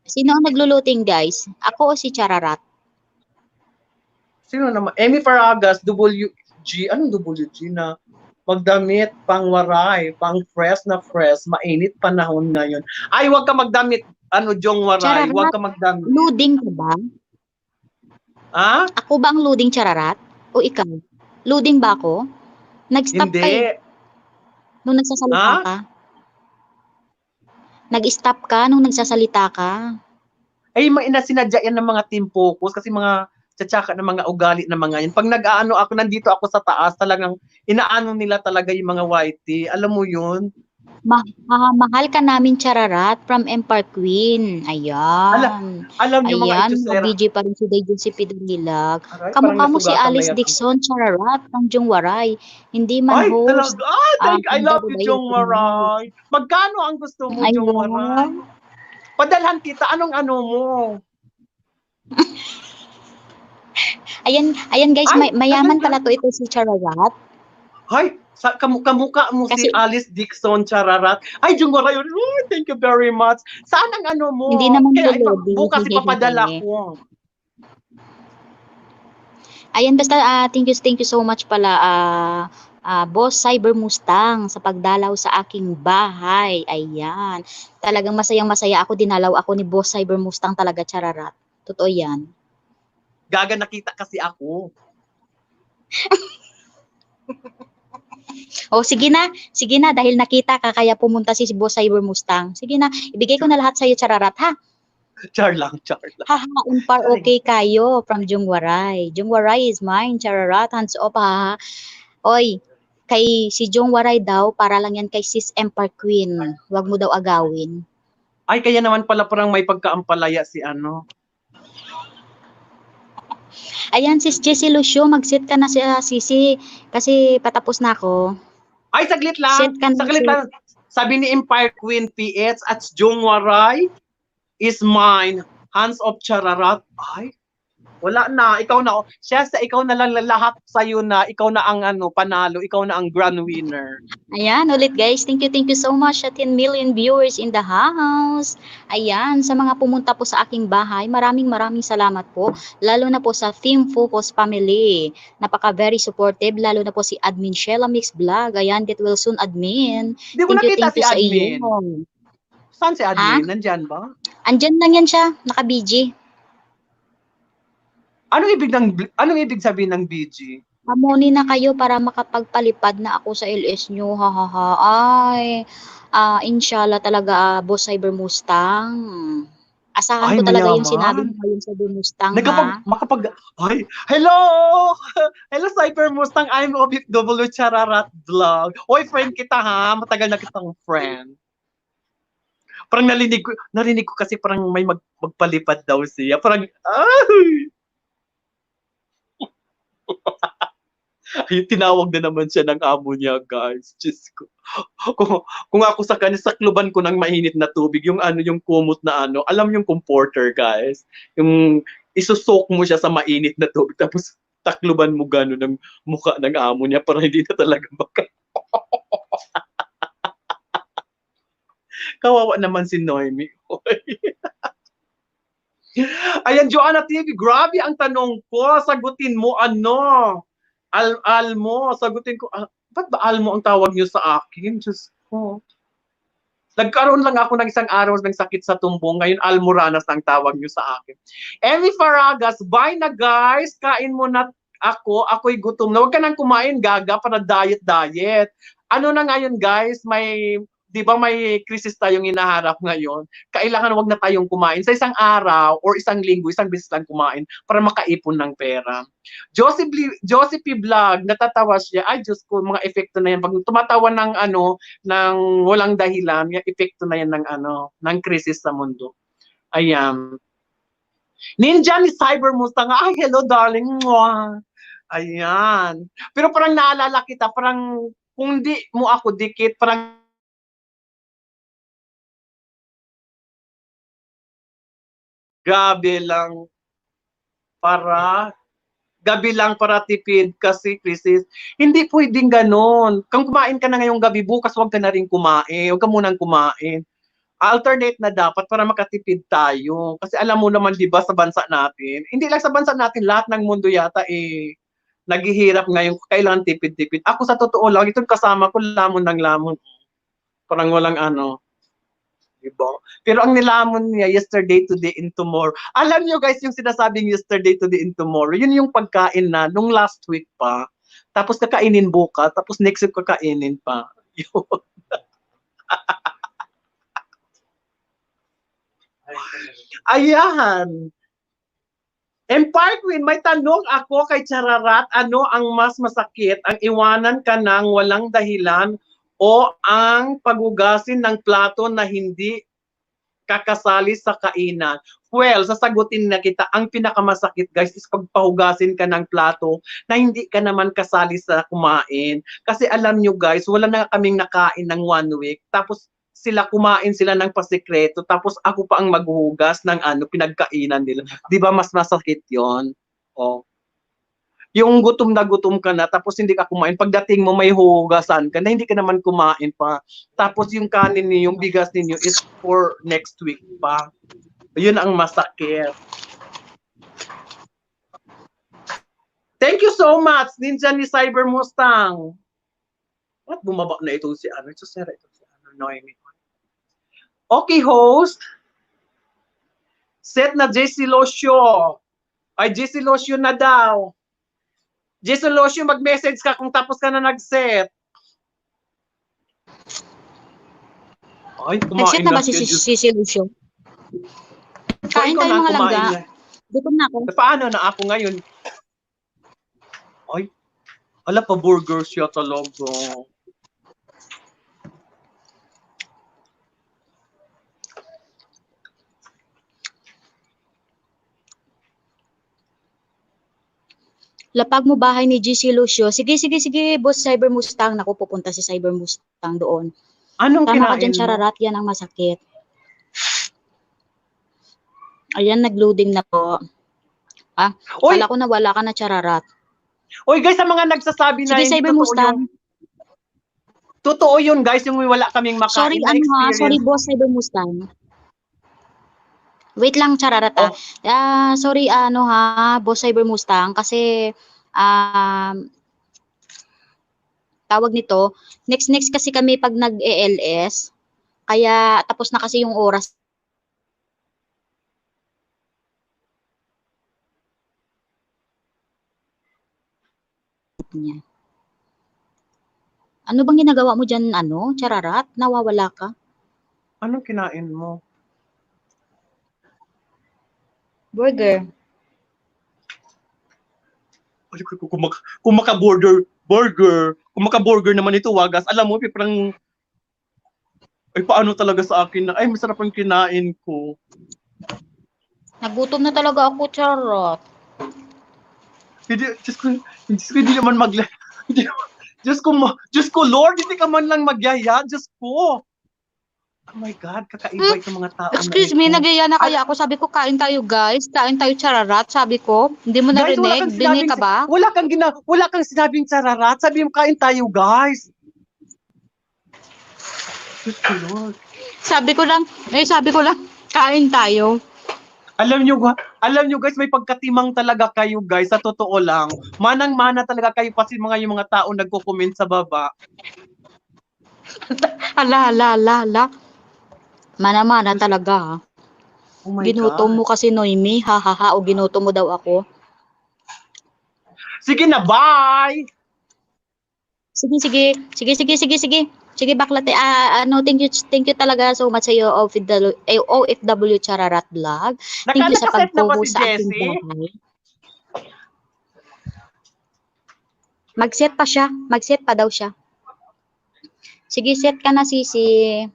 Sino ang nagluluting, guys? Ako o si Chararat? Sino naman? Amy Faragas, WG. Anong WG na? Magdamit, pang waray, pang fresh na fresh, mainit panahon ngayon. Ay, wag ka magdamit, Jong Waray, wag ka magdamit. Loading ka ba? Ako ba ang loading, Chararat? O ikaw? Loading ba ako? Nag-stop ka nung nagsasalita ka? Nag-stop ka nung nagsasalita ka? Ay, sinadya yan ng mga team focus kasi mga tsatsaka ng mga ugali ng mga yan. Pag nag-aano ako, nandito ako sa taas, talagang inaano nila talaga yung mga whitey. Alam mo yun? Mahal ka namin, Chararat, from Empire Queen. Ayan. Alam niyo mga itusera. Mag-DJ pa rin si Day Josepe Dunilag. Kamukha mo si Alice Dixon, Chararat, ng Jong Waray. Hindi man host. I love you, Jong Waray. Magkano ang gusto mo, Jong Waray? Padalhan kita, anong mo? Ayan guys, mayaman pala ito si Chararat. Hay, kamukha mo si Alice Dixon, Chararat. Ay, Jong Waray, thank you very much. Saan ang mo? Hindi naman bukas ipapadala ko. Ayan, basta thank you so much pala Boss Cyber Mustang sa pagdalaw sa aking bahay. Ayan. Talagang masayang-masaya ako, dinalaw ako ni Boss Cyber Mustang talaga, Chararat. Totoo yan. Gaga, nakita kasi ako. O sige na, dahil nakita ka kaya pumunta si Boss Cyber Mustang. Sige na, ibigay ko na lahat sa'yo, chararat ha. Char lang, char lang. Haha, unpar Ay. okay kayo from Jungwaray. Jungwaray is mine, chararat, hands off ha. Oy, kay si Jungwaray daw, para lang yan kay Sis Empire Queen. Huwag mo daw agawin. Ay, kaya naman pala parang may pagkaampalaya si ano. Ayan, Sis Jessie Lucio, mag-set ka na si Sisi kasi patapos na ako. Ay, saglit lang. Set ka na, Saglit sis. lang. Sabi ni Empire Queen PH at Jungwaray is mine. Hands of Chararat. Ay, wala na. Ikaw na. Siya sa ikaw na lang lahat sa'yo na. Ikaw na ang ano, panalo. Ikaw na ang grand winner. Ayan, ulit guys. Thank you so much sa 10 million viewers in the house. Ayan, sa mga pumunta po sa aking bahay, maraming salamat po. Lalo na po sa Team Focus Family. Napaka very supportive, lalo na po si Admin Sheila Mix Vlog. Ayan, get well soon, Admin. Hindi ko nakita si sa Admin. iyo. Saan si Admin? Nandyan ba? Andyan lang yan siya, naka-BG. Anong ibig sabihin ng BG? Hamoni na kayo para makapagpalipad na ako sa LS nyo. Ha ha ha. Ay, inshallah talaga, Boss Cyber Mustang. Asahan Ay, ko talaga yung mayaman. sinabi mo yung Cyber Mustang, ha? Ay, hello! Hello, Cyber Mustang. I'm OFW Chararat Vlog. Oy, friend kita ha. Matagal na kitang friend. Parang narinig ko kasi parang may magpalipad daw siya. Parang, ay! Ay, tinawag na naman siya ng amo niya, guys. Diyos ko. Kung ako sa kanya, sakluban ko ng mainit na tubig, yung ano, yung kumot na ano, alam yung comforter, guys. Yung isusok mo siya sa mainit na tubig, tapos takluban mo gano'n ng mukha ng amo niya para hindi na talaga Kawawa naman si Noemi. Ayan, Joanna TV, grabe ang tanong ko. Sagutin mo ano? Almo, sagutin ko, ba't ba Almo ang tawag niyo sa akin? Diyos ko. Nagkaroon lang ako ng isang araw ng sakit sa tumbong. Ngayon, Almoranas ang tawag niyo sa akin. Emmy Faragas, bye na guys. Kain mo na ako. Ako'y gutom na. Huwag ka nang kumain, gaga, para diet. Ano na ngayon guys, di ba may krisis tayong hinaharap ngayon? Kailangan wag na tayong kumain. Sa isang araw or isang linggo, isang beses lang kumain para makaipon ng pera. Josie P. Vlog, natatawa siya. Ay, Diyos ko, mga epekto na yan. Pag tumatawa ng ng walang dahilan, yung epekto na yan ng krisis sa mundo. Ayan. Ninja ni Cyber Mustang. Ay, hello darling. Mwah. Ayan. Pero parang naalala kita, parang kung di mo ako dikit, parang gabi lang para tipid kasi krisis. Hindi pwedeng ganon. Kung kumain ka na ngayong gabi, bukas wag ka na rin kumain. Huwag ka munang kumain. Alternate na dapat para makatipid tayo. Kasi alam mo naman, di ba, sa bansa natin, hindi lang sa bansa natin, lahat ng mundo yata naghihirap ngayon, kailangan tipid-tipid. Ako sa totoo lang, itong kasama ko, lamon ng lamon. Parang walang diba? Pero ang nilamon niya, yesterday, today, and tomorrow. Alam niyo guys, yung sinasabing yesterday, today, and tomorrow, yun yung pagkain na nung last week pa. Tapos kakainin bukas, tapos next week kakainin pa. Yun. Ayan. Empire Queen, may tanong ako kay Chararat, ano ang mas masakit? Ang iwanan ka ng walang dahilan o ang paghugasin ng plato na hindi kakasali sa kainan? Well, sasagutin na kita, ang pinakamasakit guys is pagpahugasin ka ng plato na hindi ka naman kasali sa kumain. Kasi alam nyo guys, wala na kaming nakain ng 1 week. Tapos kumain sila ng pasikreto, tapos ako pa ang maghuhugas ng pinagkainan nila. Di ba mas masakit yon? Oh. Yung gutom na gutom ka na, tapos hindi ka kumain. Pagdating mo, may hugasan ka na hindi ka naman kumain pa. Tapos yung kanin niyo, yung bigas ninyo is for next week pa. Yun ang masakit. Thank you so much, Ninja ni Cyber Mustang. What? Bumaba na ito si Ito si Noemi. Okay, host. Set na JC Locio. Ay, JC Lotion na daw. JC Lotion, mag-message ka kung tapos ka na nag-set. Ay, Nag-set kumain na na ba si siya. si Lucio? So, Kain ikaw tayo na mga kumain langga. na. Gutom na ako. Paano na ako ngayon? Ay, ala pa burger siya talaga. Lapag mo bahay ni GC Lucio. Sige, sige, sige, boss Cyber Mustang. Naku, pupunta si Cyber Mustang doon. Anong Tama ka kinain dyan, mo? Chararat. Yan ang masakit. Ayan, nag-loading na po. Ah, Uy! kala ko na wala ka na, Chararat. Uy, guys, sa mga nagsasabi na Sige, hindi Cyber totoo Mustang. yung... Totoo yun, guys, yung wala kaming makain Sorry, na ano ha? experience. Sorry, boss Cyber Mustang. Wait lang, Chararat ah. Sorry, ano ha, boss Cyber Mustang. Kasi, tawag nito, next kasi kami pag nag-ELS. Kaya, tapos na kasi yung oras niya. Ano bang ginagawa mo dyan, ano, Chararat? Nawawala ka? Anong kinain mo? Burger. Ay, kung maka-burger naman ito, wagas. Alam mo, parang, ay, paano talaga sa akin na, ay, masarap ang kinain ko. Nagutom na talaga ako, Charot. Hindi, Diyos ko, hindi naman Diyos ko, Lord, hindi ka man lang magyaya, Diyos ko. Oh my God, kakaiba itong mga tao Excuse na me, ito. nagaya na kaya ako. Sabi ko, kain tayo guys. Kain tayo, Chararat. Sabi ko, hindi mo Guys, narinig? Bingi ka ba? wala kang sinabing Chararat. Sabi mo, kain tayo, guys. Diyos ko, Lord. Sabi ko lang, kain tayo. Alam nyo guys, may pagkatimang talaga kayo guys, sa totoo lang. Manang-mana talaga kayo kasi yung mga tao nagko-comment sa baba. Ala. Mana-mana talaga ha. Oh my Ginutom God. mo kasi Noemi, ha, o ginutom mo daw ako. Sige na, bye! Sige. Sige, baklat. Thank you talaga so much sa iyo, OFW Chararat Vlog. Thank you sa Nakaset na ba pag-co-host si sa aking Jessie? bahay. Mag-set pa daw siya. Sige, set ka na, Sisi.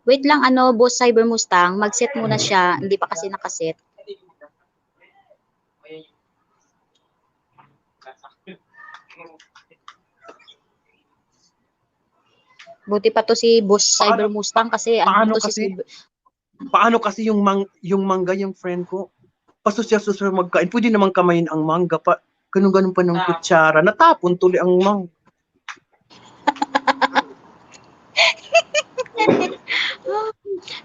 Wait lang, boss Cyber Mustang, mag-set muna siya. Hindi pa kasi nakaset. Buti pa to si boss Cyber Mustang kasi Paano kasi yung mangga, yung friend ko? Pasusya magkain. Pwede naman kamayin ang mangga pa. Ganun pa ng kutsara. Natapon tuloy ang mangga.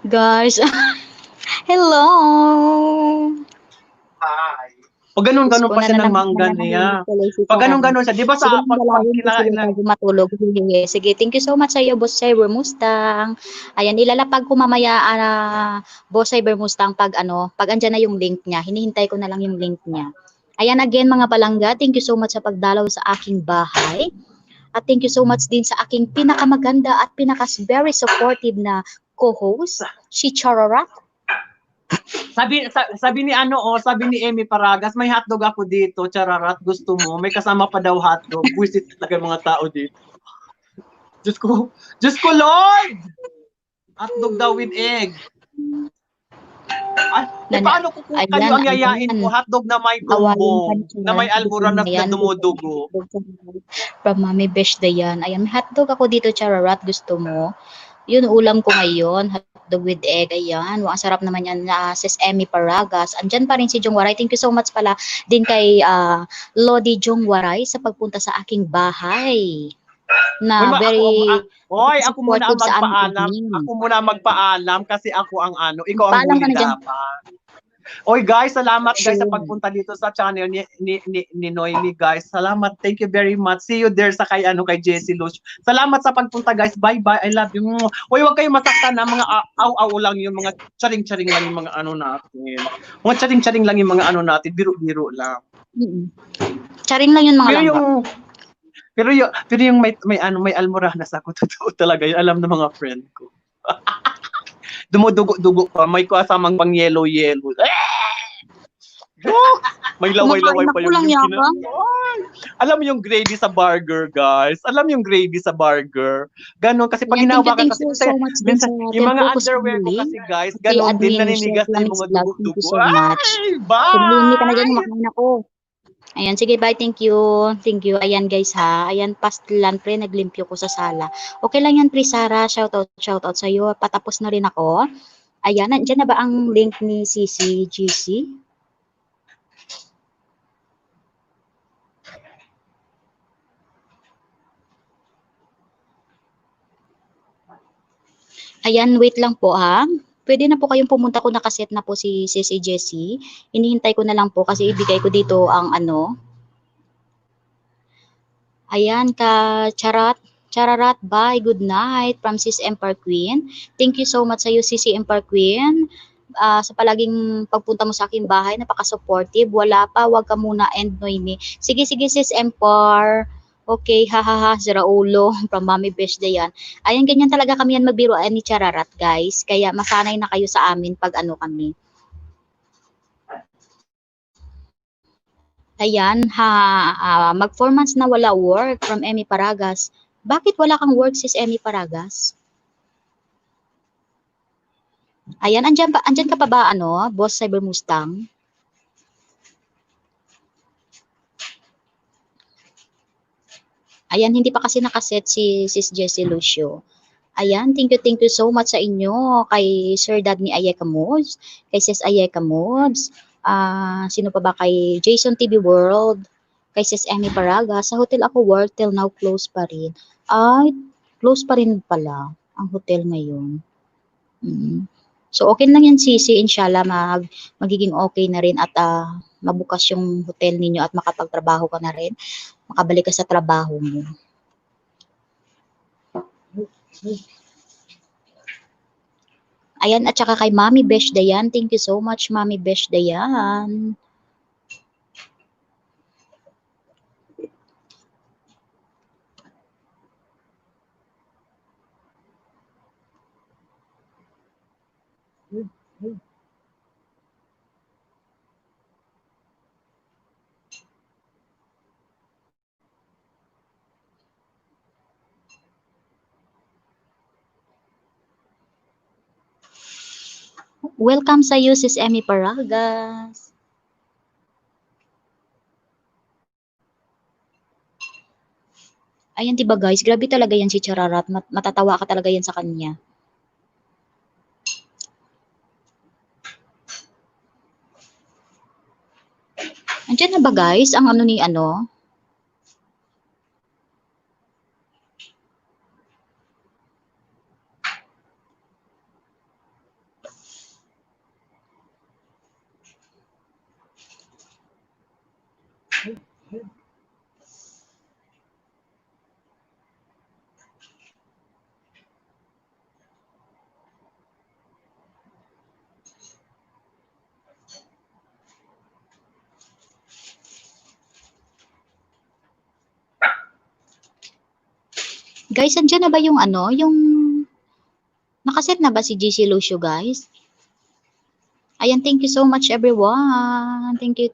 Guys, hello! Hi. Pag ganun pa siya ng mangga niya. Pag ganun siya, di ba sa pag kinain ng... matulog. Sige, thank you so much sa iyo, boss Cyber Mustang. Ayan, ilalapag ko mamaya, boss Cyber Mustang, pag andyan na yung link niya. Hinihintay ko na lang yung link niya. Ayan, again, mga palangga, thank you so much sa pagdalaw sa aking bahay. At thank you so much din sa aking pinakamaganda at very supportive na co-host, si Chararat. Sabi ni Emmy Paragas, may hotdog ako dito, Chararat, gusto mo? May kasama pa daw hotdog. Buisit talaga mga tao dito. Diyos ko, Lord! Hotdog daw with egg. Paano ko kayo ang yayain ko? Hotdog na may bumbong, na may almoranas na dumudugo. From Mami Besh Dayan. Ayan, may hotdog ako dito, Chararat. Gusto mo? Yun, ulam ko ngayon. Hotdog with egg. Ayan. Ang sarap naman yan. Sis Emmy Paragas. Andyan pa rin si Jong Waray. Thank you so much pala din kay Lodi Jong Waray sa pagpunta sa aking bahay. Na ako muna ang magpaalam. Ako muna magpaalam kasi ako ang ikaw ang huli dapat. Oy guys, salamat guys sa Sure. pagpunta dito sa channel ni Noemi guys. Salamat. Thank you very much. See you there sa kay Jessie Lush. Salamat sa pagpunta guys. Bye-bye. I love you. Oy, wag kayong masaktan na mga aw-aw lang yung mga charing-charing lang yung mga ano natin. Mga charing-charing lang yung mga ano natin. Biro-biro lang. Charing lang yun mga Pero langga. yung pero yung may almoranas ako totoo talaga. Yun, alam ng mga friend ko. Dumudugo-dugo pa. May kasamang pang yellow-yellow. May laway-laway Kumakain pa ako yung lang yaka. Alam mo yung gravy sa burger, guys? Alam mo yung gravy sa burger? Ganon, kasi pag Ayan, hinawakan thank kasi, you so much din minsan, sa yung mga Tempo underwear ko Kusuli. kasi, guys, Kay ganon din, Admin Chef naninigas na yung Lamix mga Vlog, thank you dugo-dugo. so much. Ay, Tumulong ka na dyan, bye! kumakain ako. Ayan, sige, bye, thank you. Thank you. Ayan, guys, ha. Ayan, pastlan, pre, naglimpyo ko sa sala. Okay lang yan, pre, Sarah. Shoutout sa'yo. Patapos na rin ako. Ayan, nandiyan na ba ang link ni CCGC? Ayan, wait lang po, ha. Pwede na po kayong pumunta, kung nakaset na po si Jessie. Inihintay ko na lang po kasi ibigay ko dito ang ano. Ayan, Chararat, bye, good night from Sis Empire Queen. Thank you so much sa iyo, Sis Empire Queen. Sa palaging pagpunta mo sa aking bahay, napaka-supportive. Wala pa, wag ka muna, and Noemi. Sige, Sis Empire. Okay, hahaha, sira ulo, from Mami Besh yan. Ayan, ganyan talaga kami yan magbiruan ni Chararat, guys. Kaya masanay na kayo sa amin pag ano kami. Ayan, mag 4 months na wala work from Emmy Paragas. Bakit wala kang work, Sis Emmy Paragas? Ayan, andyan ka pa ba, ano, Boss Cyber Mustang? Ayan, hindi pa kasi nakaset si Sis Jessie Lucio. Ayan, thank you so much sa inyo, kay Sir Dad ni Ayeka Moods, kay Sis Ayeka Moods, sino pa ba, kay Jason TV World, kay Sis Emmy Paraga. Sa hotel ako work till now, close pa rin. Ay, close pa rin pala ang hotel ngayon. So, okay lang yan, Sisi. Inshallah, magiging okay na rin at mabukas yung hotel ninyo at makapagtrabaho ka na rin. Makabalik ka sa trabaho mo. Ayan, at saka kay Mami Besh Dayan. Thank you so much, Mami Besh Dayan. Welcome sa iyo, Sis Emmy Paragas. Ayan, diba guys? Grabe talaga yan si Chararat. Matatawa ka talaga yan sa kanya. Andiyan na ba guys? Ang ano ni ano? Guys, andiyan na ba yung ano? Yung nakaset na ba si GC Lucio guys? Ayan, thank you so much everyone. Thank you.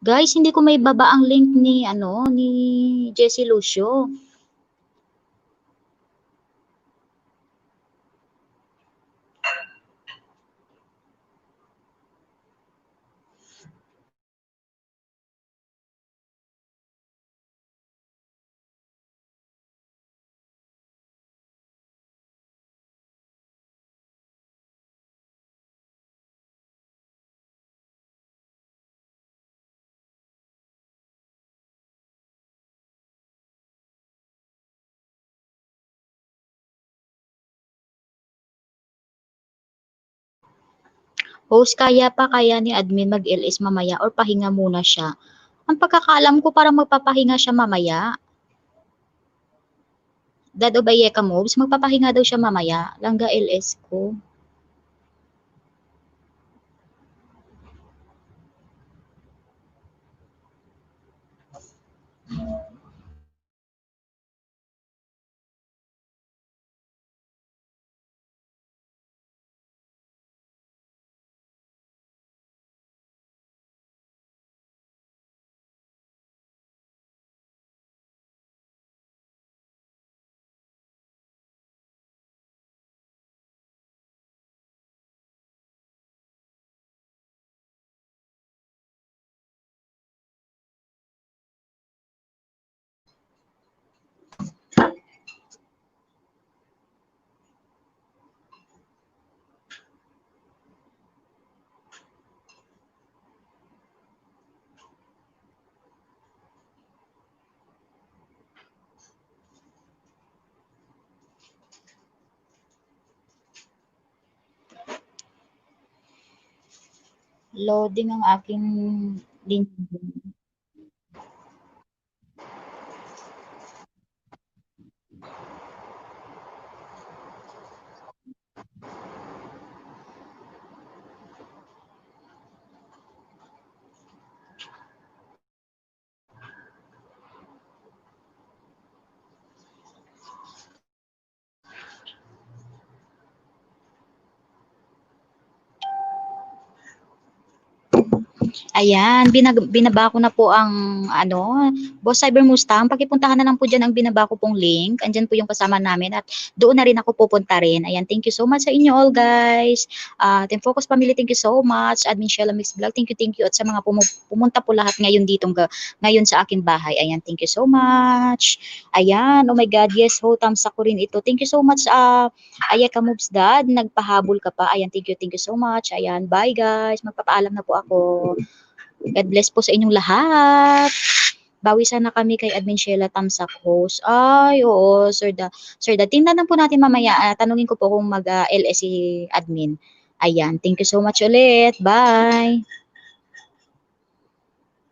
Guys, hindi ko may baba ang link ni ni Jessie Lucio. Host, kaya pa kaya ni admin mag-LS mamaya or pahinga muna siya? Ang pagkakaalam ko parang magpapahinga siya mamaya. Dad o Bayeka Moves, magpapahinga daw siya mamaya. Langga LS ko. Loading ang aking link. Ayan, binaba ko na po ang Boss Cyber Mustang. Pakipuntahan na lang po dyan ang binaba ko pong link. Andyan po yung kasama namin at doon na rin ako pupunta rin. Ayan, thank you so much sa inyo all guys. Team Focus Family, thank you so much. Admin Sheila Mix Vlog, thank you. At sa mga pumunta po lahat ngayon dito, ngayon sa aking bahay. Ayan, thank you so much. Ayan, oh my God, yes ho, tamsa ko rin ito. Thank you so much, Ayeka Moves Dad, nagpahabol ka pa. Ayan, thank you so much. Ayan, bye guys. Magpapaalam na po ako. God bless po sa inyong lahat. Bawi sana kami kay Admin Sheila Tamsak host. Ay, oo, Sir Da. Tingnan na po natin mamaya. Tanungin ko po kung mag-LS si admin. Ayan, thank you so much ulit. Bye.